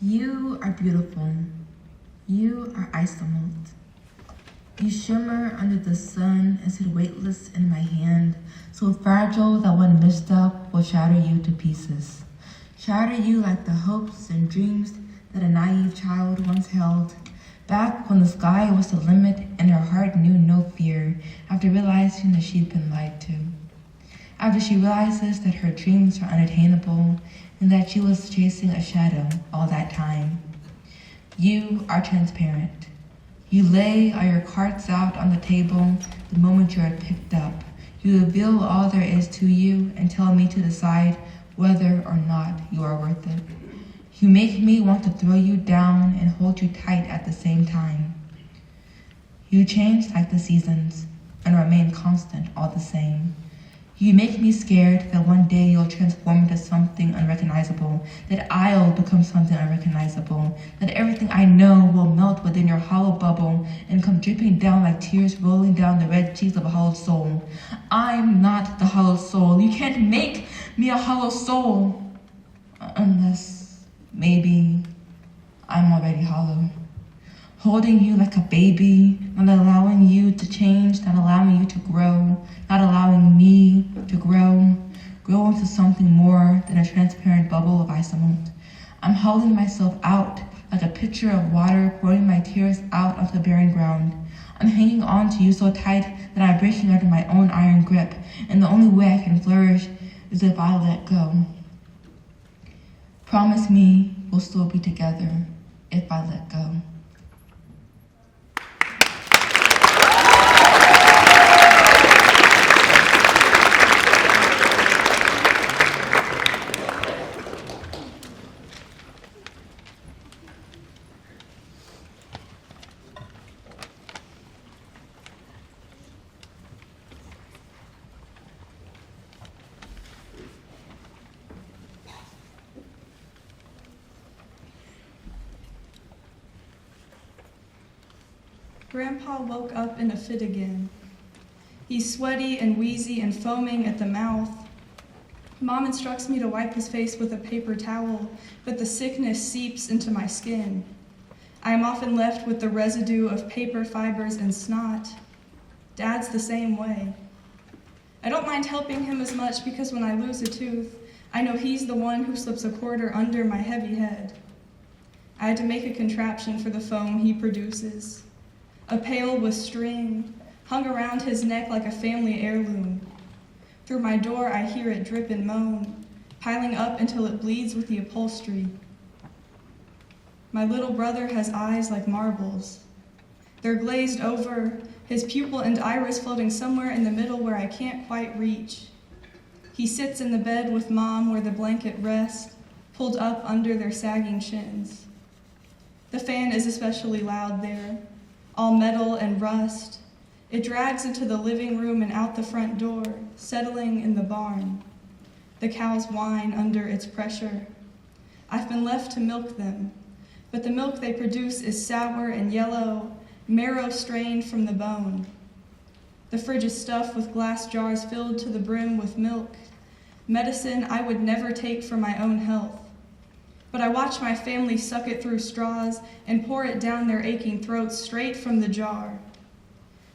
You are beautiful. You are isolate. You shimmer under the sun and sit weightless in my hand, so fragile that one misstep will shatter you to pieces. Shatter you like the hopes and dreams that a naive child once held, back when the sky was the limit and her heart knew no fear, after realizing that she'd been lied to. After she realizes that her dreams are unattainable and that she was chasing a shadow all that time. You are transparent. You lay all your cards out on the table the moment you are picked up. You reveal all there is to you and tell me to decide whether or not you are worth it. You make me want to throw you down and hold you tight at the same time. You change like the seasons and remain constant all the same. You make me scared that one day you'll transform into something unrecognizable, that I'll become something unrecognizable, that everything I know will melt within your hollow bubble and come dripping down like tears rolling down the red cheeks of a hollow soul. I'm not the hollow soul. You can't make me a hollow soul. Unless, maybe, I'm already hollow. Holding you like a baby, not allowing you to change, not allowing you to grow, not allowing me to grow into something more than a transparent bubble of isolate. I'm holding myself out like a pitcher of water, pouring my tears out onto the barren ground. I'm hanging on to you so tight that I'm breaking under my own iron grip, and the only way I can flourish is if I let go. Promise me we'll still be together if I let go. Grandpa woke up in a fit again. He's sweaty and wheezy and foaming at the mouth. Mom instructs me to wipe his face with a paper towel, but the sickness seeps into my skin. I am often left with the residue of paper fibers and snot. Dad's the same way. I don't mind helping him as much because when I lose a tooth, I know he's the one who slips a quarter under my heavy head. I had to make a contraption for the foam he produces. A pail with string hung around his neck like a family heirloom. Through my door, I hear it drip and moan, piling up until it bleeds with the upholstery. My little brother has eyes like marbles. They're glazed over, his pupil and iris floating somewhere in the middle where I can't quite reach. He sits in the bed with Mom where the blanket rests, pulled up under their sagging chins. The fan is especially loud there, all metal and rust. It drags into the living room and out the front door, settling in the barn. The cows whine under its pressure. I've been left to milk them, but the milk they produce is sour and yellow, marrow strained from the bone. The fridge is stuffed with glass jars filled to the brim with milk, medicine I would never take for my own health. But I watch my family suck it through straws and pour it down their aching throats straight from the jar.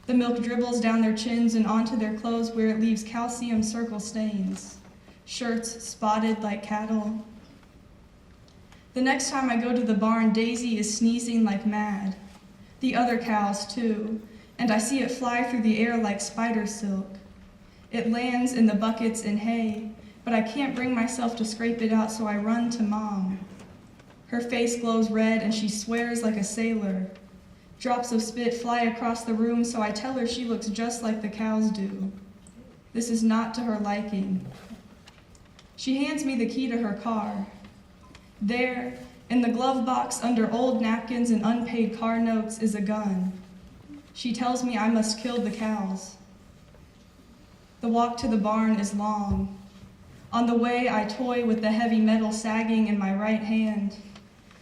The milk dribbles down their chins and onto their clothes where it leaves calcium circle stains, shirts spotted like cattle. The next time I go to the barn, Daisy is sneezing like mad. The other cows too, and I see it fly through the air like spider silk. It lands in the buckets and hay, but I can't bring myself to scrape it out, so I run to Mom. Her face glows red and she swears like a sailor. Drops of spit fly across the room, so I tell her she looks just like the cows do. This is not to her liking. She hands me the key to her car. There, in the glove box under old napkins and unpaid car notes, is a gun. She tells me I must kill the cows. The walk to the barn is long. On the way, I toy with the heavy metal sagging in my right hand.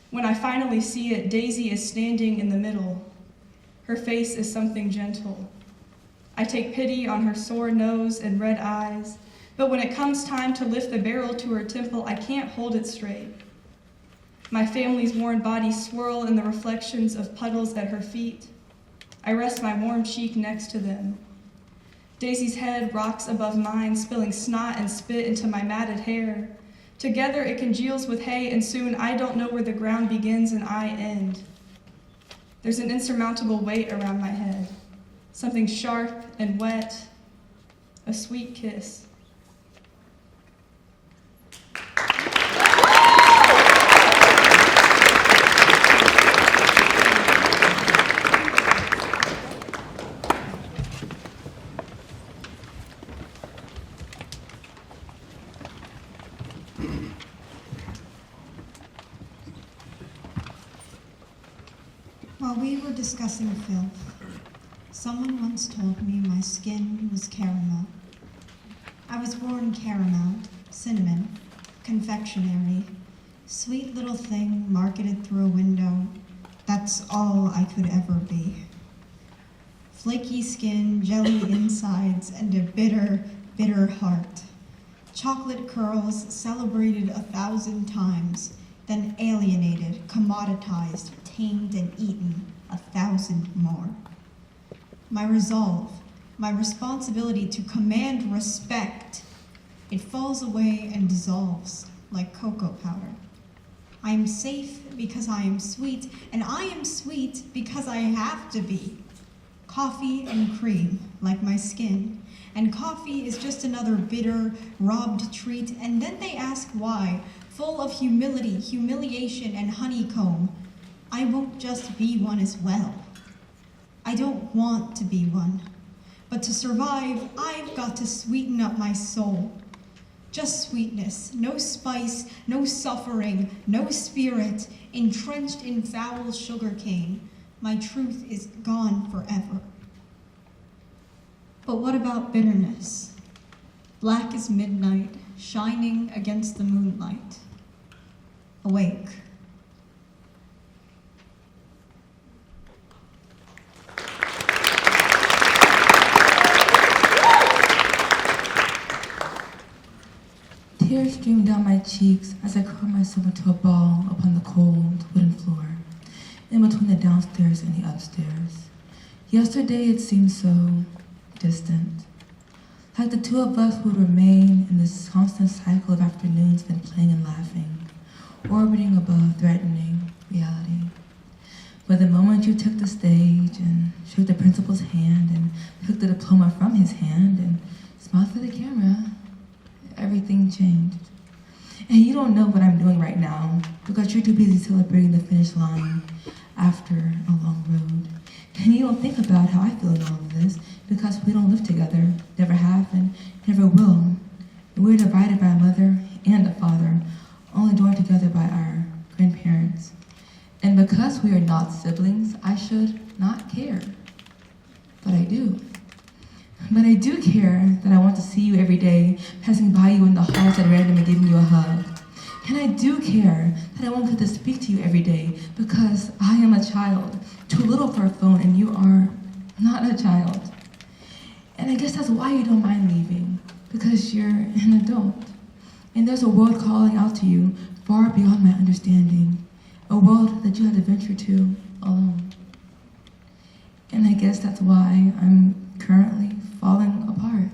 When I finally see it, Daisy is standing in the middle. Her face is something gentle. I take pity on her sore nose and red eyes, but when it comes time to lift the barrel to her temple, I can't hold it straight. My family's worn bodies swirl in the reflections of puddles at her feet. I rest my warm cheek next to them. Daisy's head rocks above mine, spilling snot and spit into my matted hair. Together it congeals with hay, and soon I don't know where the ground begins and I end. There's an insurmountable weight around my head, something sharp and wet, a sweet kiss. While we were discussing filth, someone once told me my skin was caramel. I was born caramel, cinnamon, confectionery, sweet little thing marketed through a window. That's all I could ever be. Flaky skin, jelly insides, and a bitter, bitter heart. Chocolate curls celebrated 1,000 times, then alienated, commoditized, tamed, and eaten 1,000 more. My resolve, my responsibility to command respect, it falls away and dissolves like cocoa powder. I am safe because I am sweet, and I am sweet because I have to be. Coffee and cream, like my skin, and coffee is just another bitter, robbed treat, and then they ask why, full of humility, humiliation, and honeycomb, I won't just be one as well. I don't want to be one, but to survive, I've got to sweeten up my soul. Just sweetness, no spice, no suffering, no spirit, entrenched in foul sugarcane. My truth is gone forever. But what about bitterness? Black as midnight, shining against the moonlight. Awake. Tears streamed down my cheeks as I curled myself into a ball upon the cold wooden floor, in between the downstairs and the upstairs. Yesterday it seemed so distant, like the two of us would remain in this constant cycle of afternoons spent playing and laughing, orbiting above threatening reality. But the moment you took the stage and shook the principal's hand and took the diploma from his hand and smiled for the camera, don't know what I'm doing right now because you're too busy celebrating the finish line after a long road. And you don't think about how I feel in all of this because we don't live together, never have and never will. And we're divided by a mother and a father, only joined together by our grandparents. And because we are not siblings, I should not care. But I do. But I do care that I want to see you every day, passing by you in the halls at random and giving you a hug. And I do care that I won't get to speak to you every day because I am a child, too little for a phone, and you are not a child. And I guess that's why you don't mind leaving, because you're an adult. And there's a world calling out to you far beyond my understanding, a world that you had to venture to alone. And I guess that's why I'm currently falling apart.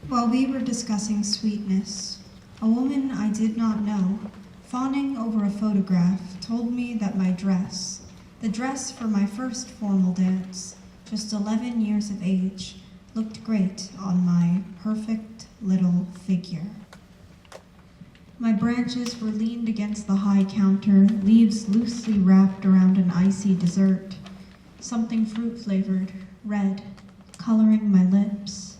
While we were discussing sweetness, a woman I did not know, fawning over a photograph, told me that my dress, the dress for my first formal dance, just 11 years of age, looked great on my perfect little figure. My branches were leaned against the high counter, leaves loosely wrapped around an icy dessert, something fruit-flavored, red, coloring my lips.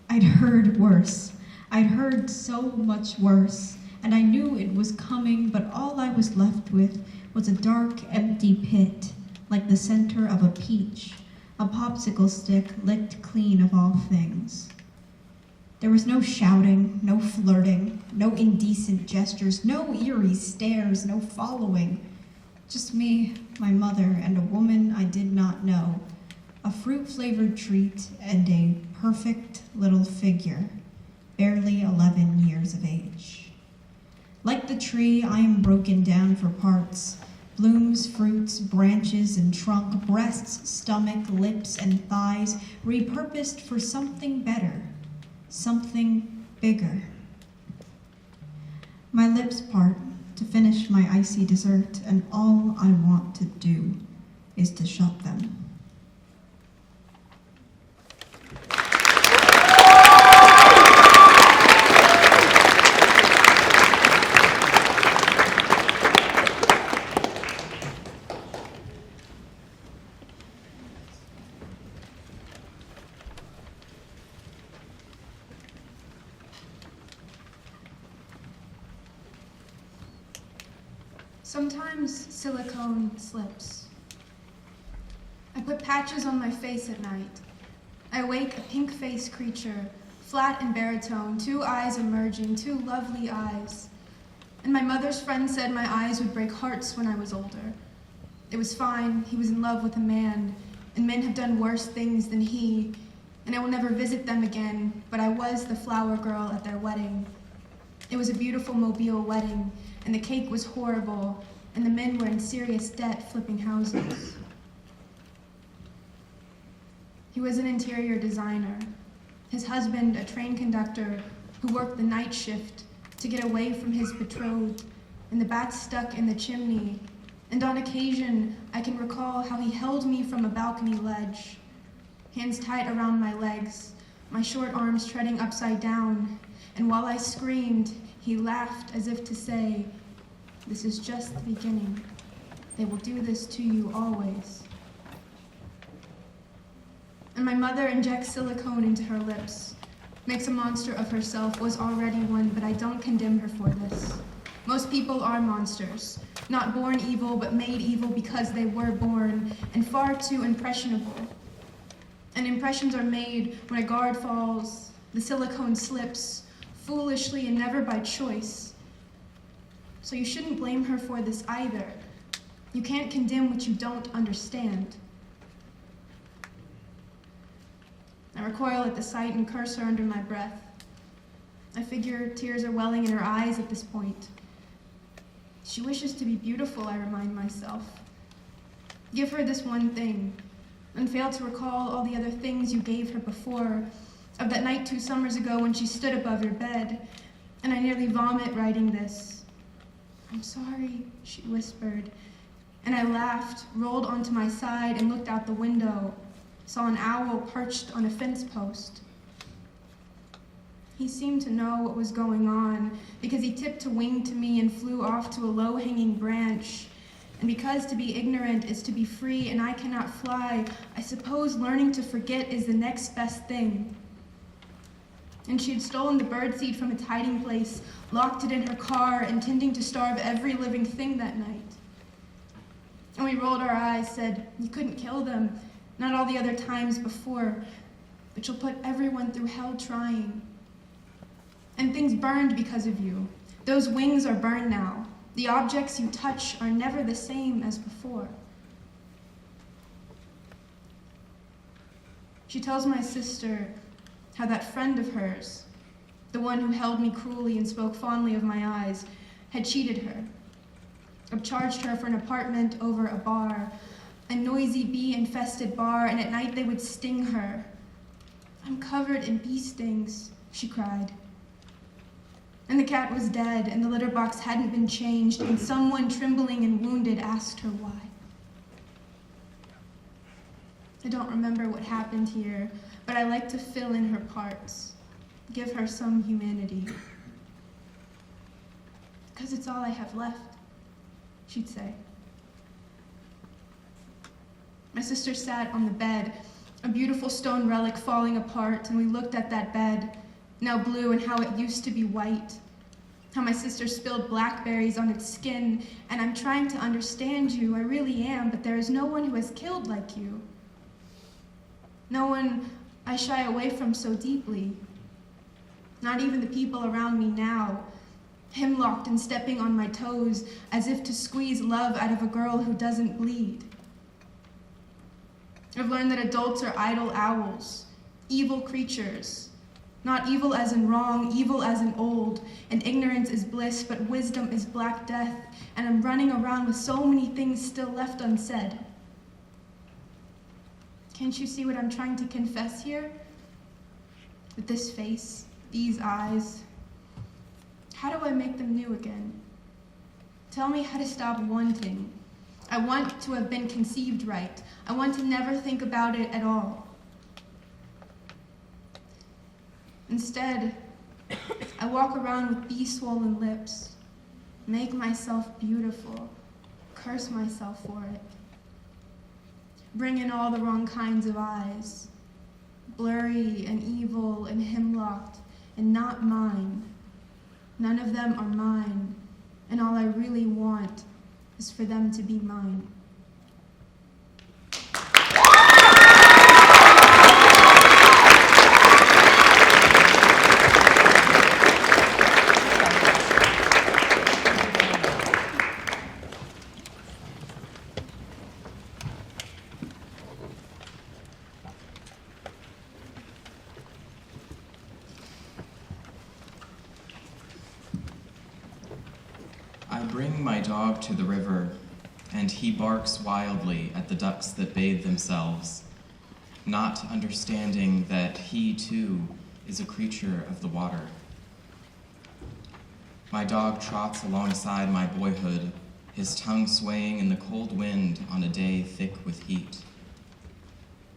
I'd heard worse. I'd heard so much worse, and I knew it was coming, but all I was left with was a dark, empty pit, like the center of a peach, a popsicle stick licked clean of all things. There was no shouting, no flirting, no indecent gestures, no eerie stares, no following. Just me, my mother, and a woman I did not know, a fruit-flavored treat, and a perfect little figure, barely 11 years of age. Like the tree, I am broken down for parts, blooms, fruits, branches, and trunk, breasts, stomach, lips, and thighs, repurposed for something better, something bigger. My lips part to finish my icy dessert, and all I want to do is to shut them. Sometimes silicone slips. I put patches on my face at night. I wake a pink-faced creature, flat and baritone, 2 eyes emerging, 2 lovely eyes. And my mother's friend said my eyes would break hearts when I was older. It was fine, he was in love with a man, and men have done worse things than he, and I will never visit them again, but I was the flower girl at their wedding. It was a beautiful Mobile wedding, and the cake was horrible, and the men were in serious debt flipping houses. He was an interior designer. His husband, a train conductor who worked the night shift to get away from his betrothed, and the bats stuck in the chimney. And on occasion, I can recall how he held me from a balcony ledge, hands tight around my legs, my short arms treading upside down, and while I screamed, he laughed as if to say, "This is just the beginning. They will do this to you always." And my mother injects silicone into her lips, makes a monster of herself, was already one, but I don't condemn her for this. Most people are monsters, not born evil, but made evil because they were born, and far too impressionable. And impressions are made when a guard falls, the silicone slips, foolishly and never by choice. So you shouldn't blame her for this either. You can't condemn what you don't understand. I recoil at the sight and curse her under my breath. I figure tears are welling in her eyes at this point. She wishes to be beautiful, I remind myself. Give her this one thing, and fail to recall all the other things you gave her before, of that night 2 summers ago when she stood above your bed, and I nearly vomit writing this. "I'm sorry," she whispered, And I laughed, rolled onto my side, and looked out the window, saw an owl perched on a fence post. He seemed to know what was going on because he tipped a wing to me and flew off to a low-hanging branch. And because to be ignorant is to be free and I cannot fly, I suppose learning to forget is the next best thing. And she had stolen the birdseed from its hiding place, locked it in her car, intending to starve every living thing that night. And we rolled our eyes, said, "You couldn't kill them, not all the other times before, but you'll put everyone through hell trying. And things burned because of you. Those wings are burned now. The objects you touch are never the same as before." She tells my sister how that friend of hers, the one who held me cruelly and spoke fondly of my eyes, had cheated her, upcharged her for an apartment over a bar, a noisy bee-infested bar, and at night they would sting her. "I'm covered in bee stings," she cried. And the cat was dead, and the litter box hadn't been changed, and someone trembling and wounded asked her why. I don't remember what happened here, but I like to fill in her parts, give her some humanity. "Because it's all I have left," she'd say. My sister sat on the bed, a beautiful stone relic falling apart, and we looked at that bed, now blue, and how it used to be white, how my sister spilled blackberries on its skin, and I'm trying to understand you, I really am, but there is no one who has killed like you. No one I shy away from so deeply. Not even the people around me now, hemlocked and stepping on my toes as if to squeeze love out of a girl who doesn't bleed. I've learned that adults are idle owls, evil creatures. Not evil as in wrong, evil as in old, and ignorance is bliss, but wisdom is black death, and I'm running around with so many things still left unsaid. Can't you see what I'm trying to confess here? With this face, these eyes, how do I make them new again? Tell me how to stop wanting. I want to have been conceived right. I want to never think about it at all. Instead, I walk around with bee-swollen lips, make myself beautiful, curse myself for it. Bring in all the wrong kinds of eyes, blurry and evil and hemlocked and not mine. None of them are mine, and all I really want is for them to be mine. I bring my dog to the river, and he barks wildly at the ducks that bathe themselves, not understanding that he, too, is a creature of the water. My dog trots alongside my boyhood, his tongue swaying in the cold wind on a day thick with heat.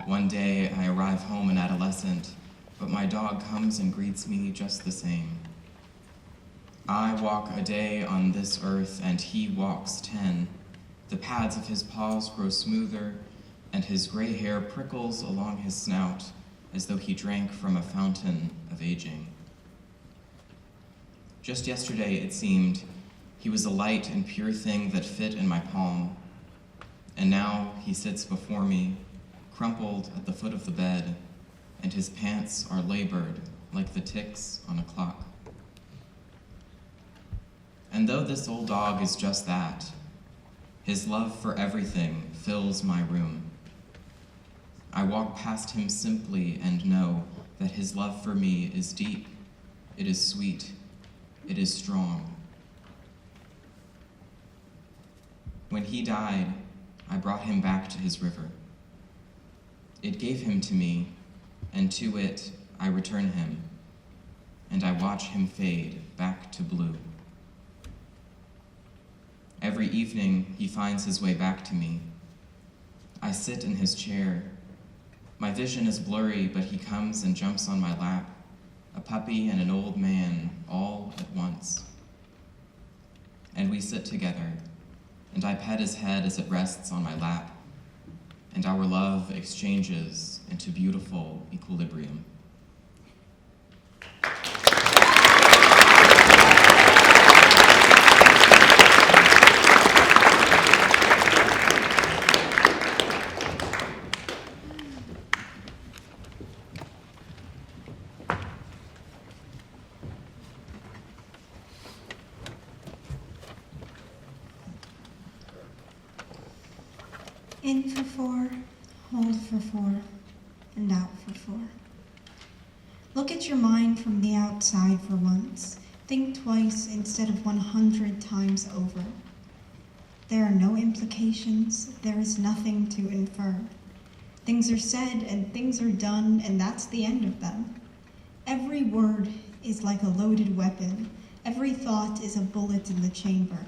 One day I arrive home an adolescent, but my dog comes and greets me just the same. I walk a day on this earth, and he walks 10. The pads of his paws grow smoother, and his gray hair prickles along his snout as though he drank from a fountain of aging. Just yesterday, it seemed, he was a light and pure thing that fit in my palm, and now he sits before me, crumpled at the foot of the bed, and his pants are labored like the ticks on a clock. And though this old dog is just that, his love for everything fills my room. I walk past him simply and know that his love for me is deep, it is sweet, it is strong. When he died, I brought him back to his river. It gave him to me, and to it I return him, and I watch him fade back to blue. Every evening, he finds his way back to me. I sit in his chair. My vision is blurry, but he comes and jumps on my lap, a puppy and an old man, all at once. And we sit together, and I pet his head as it rests on my lap, and our love exchanges into beautiful equilibrium. In for 4, hold for 4, and out for 4. Look at your mind from the outside for once. Think twice instead of 100 times over. There are no implications. There is nothing to infer. Things are said and things are done, and that's the end of them. Every word is like a loaded weapon. Every thought is a bullet in the chamber.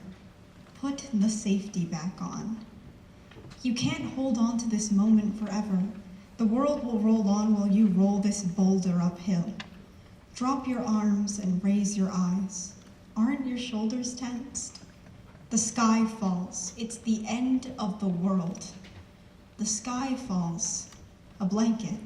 Put the safety back on. You can't hold on to this moment forever. The world will roll on while you roll this boulder uphill. Drop your arms and raise your eyes. Aren't your shoulders tensed? The sky falls. It's the end of the world. The sky falls. A blanket.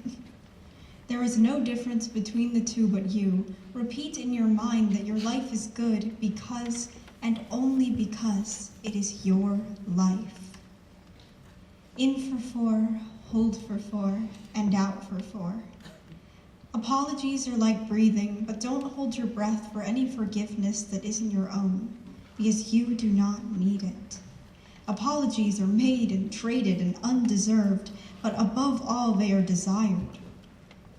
There is no difference between the two but you. Repeat in your mind that your life is good because, and only because, it is your life. In for 4, hold for 4, and out for 4. Apologies are like breathing, but don't hold your breath for any forgiveness that isn't your own, because you do not need it. Apologies are made and traded and undeserved, but above all they are desired.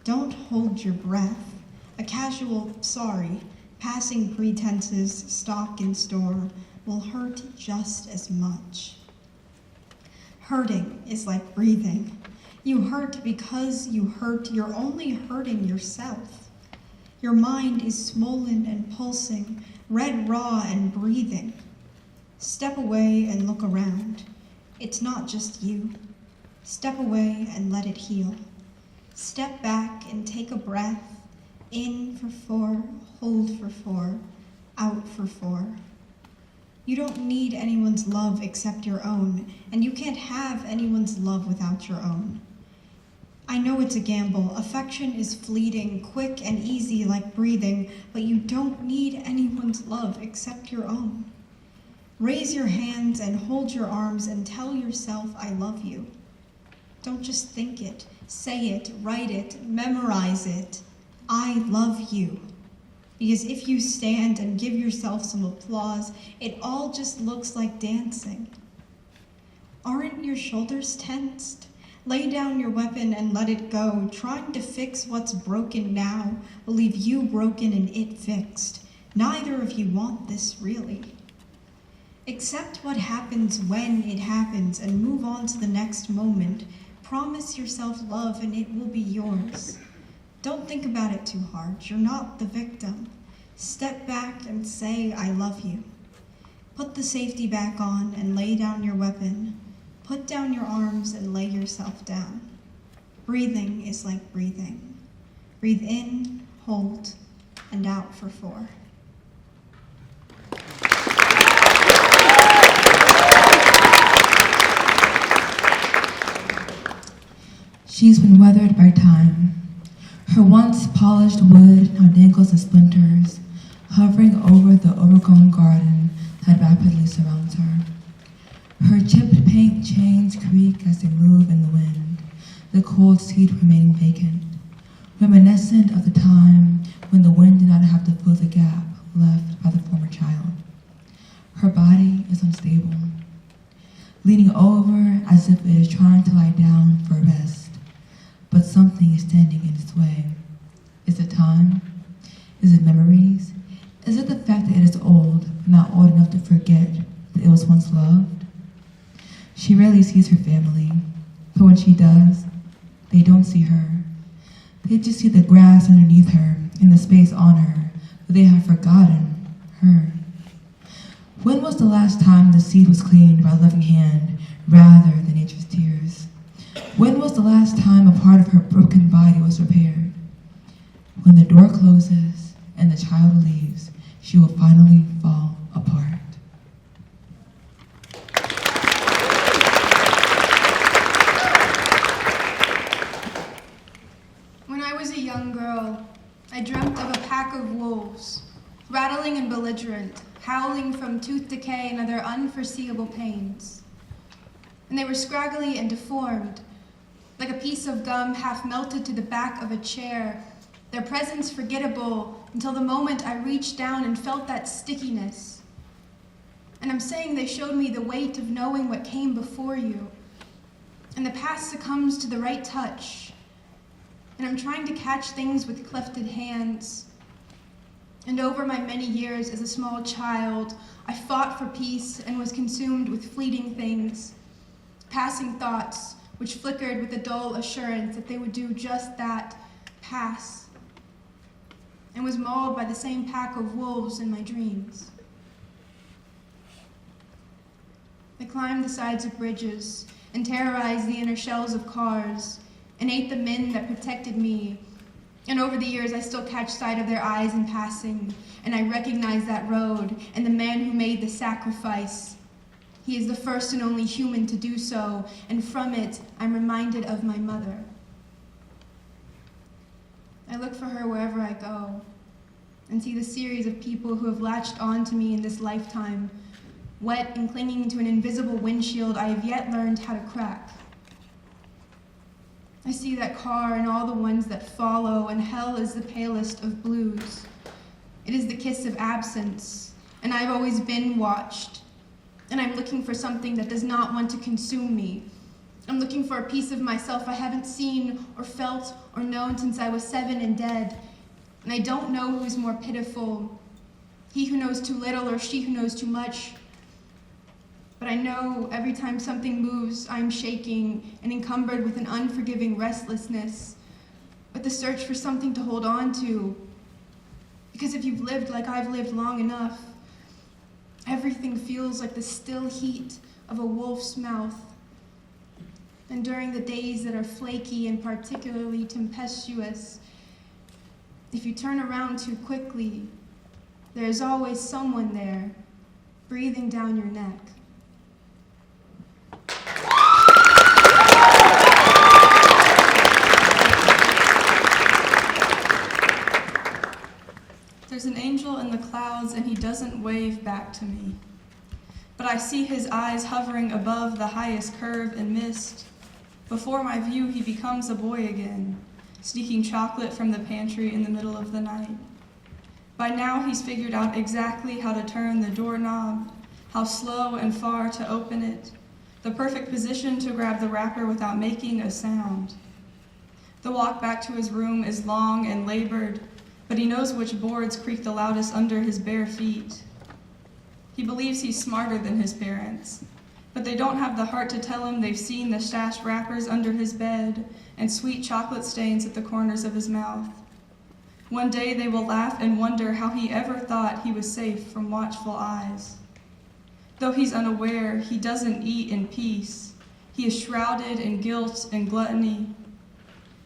Don't hold your breath. A casual sorry, passing pretenses, stock in store, will hurt just as much. Hurting is like breathing. You hurt because you hurt. You're only hurting yourself. Your mind is swollen and pulsing, red raw and breathing. Step away and look around. It's not just you. Step away and let it heal. Step back and take a breath. In for 4, hold for 4, out for 4. You don't need anyone's love except your own, and you can't have anyone's love without your own. I know it's a gamble. Affection is fleeting, quick and easy like breathing, but you don't need anyone's love except your own. Raise your hands and hold your arms and tell yourself, I love you. Don't just think it, say it, write it, memorize it. I love you. Because if you stand and give yourself some applause, it all just looks like dancing. Aren't your shoulders tensed? Lay down your weapon and let it go. Trying to fix what's broken now will leave you broken and it fixed. Neither of you want this, really. Accept what happens when it happens and move on to the next moment. Promise yourself love and it will be yours. Don't think about it too hard. You're not the victim. Step back and say, I love you. Put the safety back on and lay down your weapon. Put down your arms and lay yourself down. Breathing is like breathing. Breathe in, hold, and out for 4. She's been weathered by time. Her once polished wood now dangles in splinters, hovering over the overgrown garden that rapidly surrounds her. Her chipped paint chains creak as they move in the wind, the cold seat remaining vacant, reminiscent of the time when the wind did not have to fill the gap left by the former child. Her body is unstable, leaning over as if it is trying to lie down for rest. But something is standing in its way. Is it time? Is it memories? Is it the fact that it is old, not old enough to forget that it was once loved? She rarely sees her family, but when she does, they don't see her. They just see the grass underneath her and the space on her, but they have forgotten her. When was the last time the seed was cleaned by a loving hand rather than nature's tears? When was the last time a part of her broken body was repaired? When the door closes and the child leaves, she will finally fall apart. When I was a young girl, I dreamt of a pack of wolves, rattling and belligerent, howling from tooth decay and other unforeseeable pains. And they were scraggly and deformed, like a piece of gum half melted to the back of a chair, their presence forgettable until the moment I reached down and felt that stickiness. And I'm saying they showed me the weight of knowing what came before you, and the past succumbs to the right touch. And I'm trying to catch things with clefted hands. And over my many years as a small child, I fought for peace and was consumed with fleeting things, passing thoughts which flickered with a dull assurance that they would do just that, pass, and was mauled by the same pack of wolves in my dreams. I climbed the sides of bridges and terrorized the inner shells of cars and ate the men that protected me. And over the years, I still catch sight of their eyes in passing, and I recognize that road and the man who made the sacrifice. He is the first and only human to do so, and from it, I'm reminded of my mother. I look for her wherever I go, and see the series of people who have latched on to me in this lifetime, wet and clinging to an invisible windshield I have yet learned how to crack. I see that car and all the ones that follow, and hell is the palest of blues. It is the kiss of absence, and I've always been watched. And I'm looking for something that does not want to consume me. I'm looking for a piece of myself I haven't seen or felt or known since I was 7 and dead. And I don't know who's more pitiful, he who knows too little or she who knows too much. But I know every time something moves, I'm shaking and encumbered with an unforgiving restlessness, with the search for something to hold on to. Because if you've lived like I've lived long enough, everything feels like the still heat of a wolf's mouth. And during the days that are flaky and particularly tempestuous, if you turn around too quickly, there is always someone there, breathing down your neck. There's an angel in the clouds, and he doesn't wave back to me. But I see his eyes hovering above the highest curve and mist. Before my view, he becomes a boy again, sneaking chocolate from the pantry in the middle of the night. By now, he's figured out exactly how to turn the doorknob, how slow and far to open it, the perfect position to grab the wrapper without making a sound. The walk back to his room is long and labored, but he knows which boards creak the loudest under his bare feet. He believes he's smarter than his parents, but they don't have the heart to tell him they've seen the stashed wrappers under his bed and sweet chocolate stains at the corners of his mouth. One day they will laugh and wonder how he ever thought he was safe from watchful eyes. Though he's unaware, he doesn't eat in peace. He is shrouded in guilt and gluttony.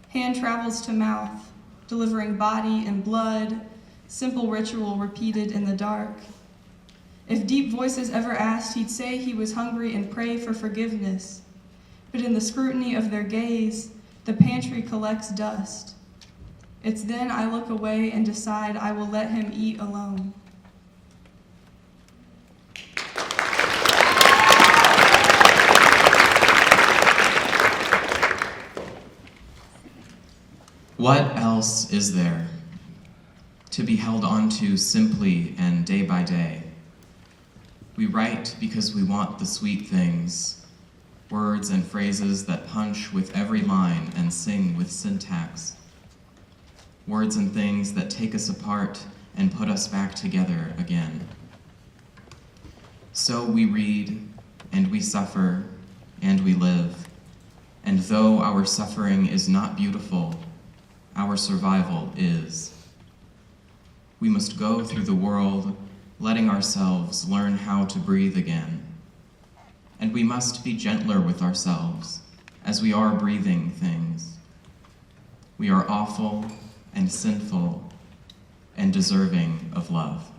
Hand travels to mouth, delivering body and blood, simple ritual repeated in the dark. If deep voices ever asked, he'd say he was hungry and pray for forgiveness. But in the scrutiny of their gaze, the pantry collects dust. It's then I look away and decide I will let him eat alone. What else is there to be held onto simply and day by day? We write because we want the sweet things, words and phrases that punch with every line and sing with syntax, words and things that take us apart and put us back together again. So we read, and we suffer, and we live, and though our suffering is not beautiful, our survival is. We must go through the world letting ourselves learn how to breathe again. And we must be gentler with ourselves as we are breathing things. We are awful and sinful and deserving of love.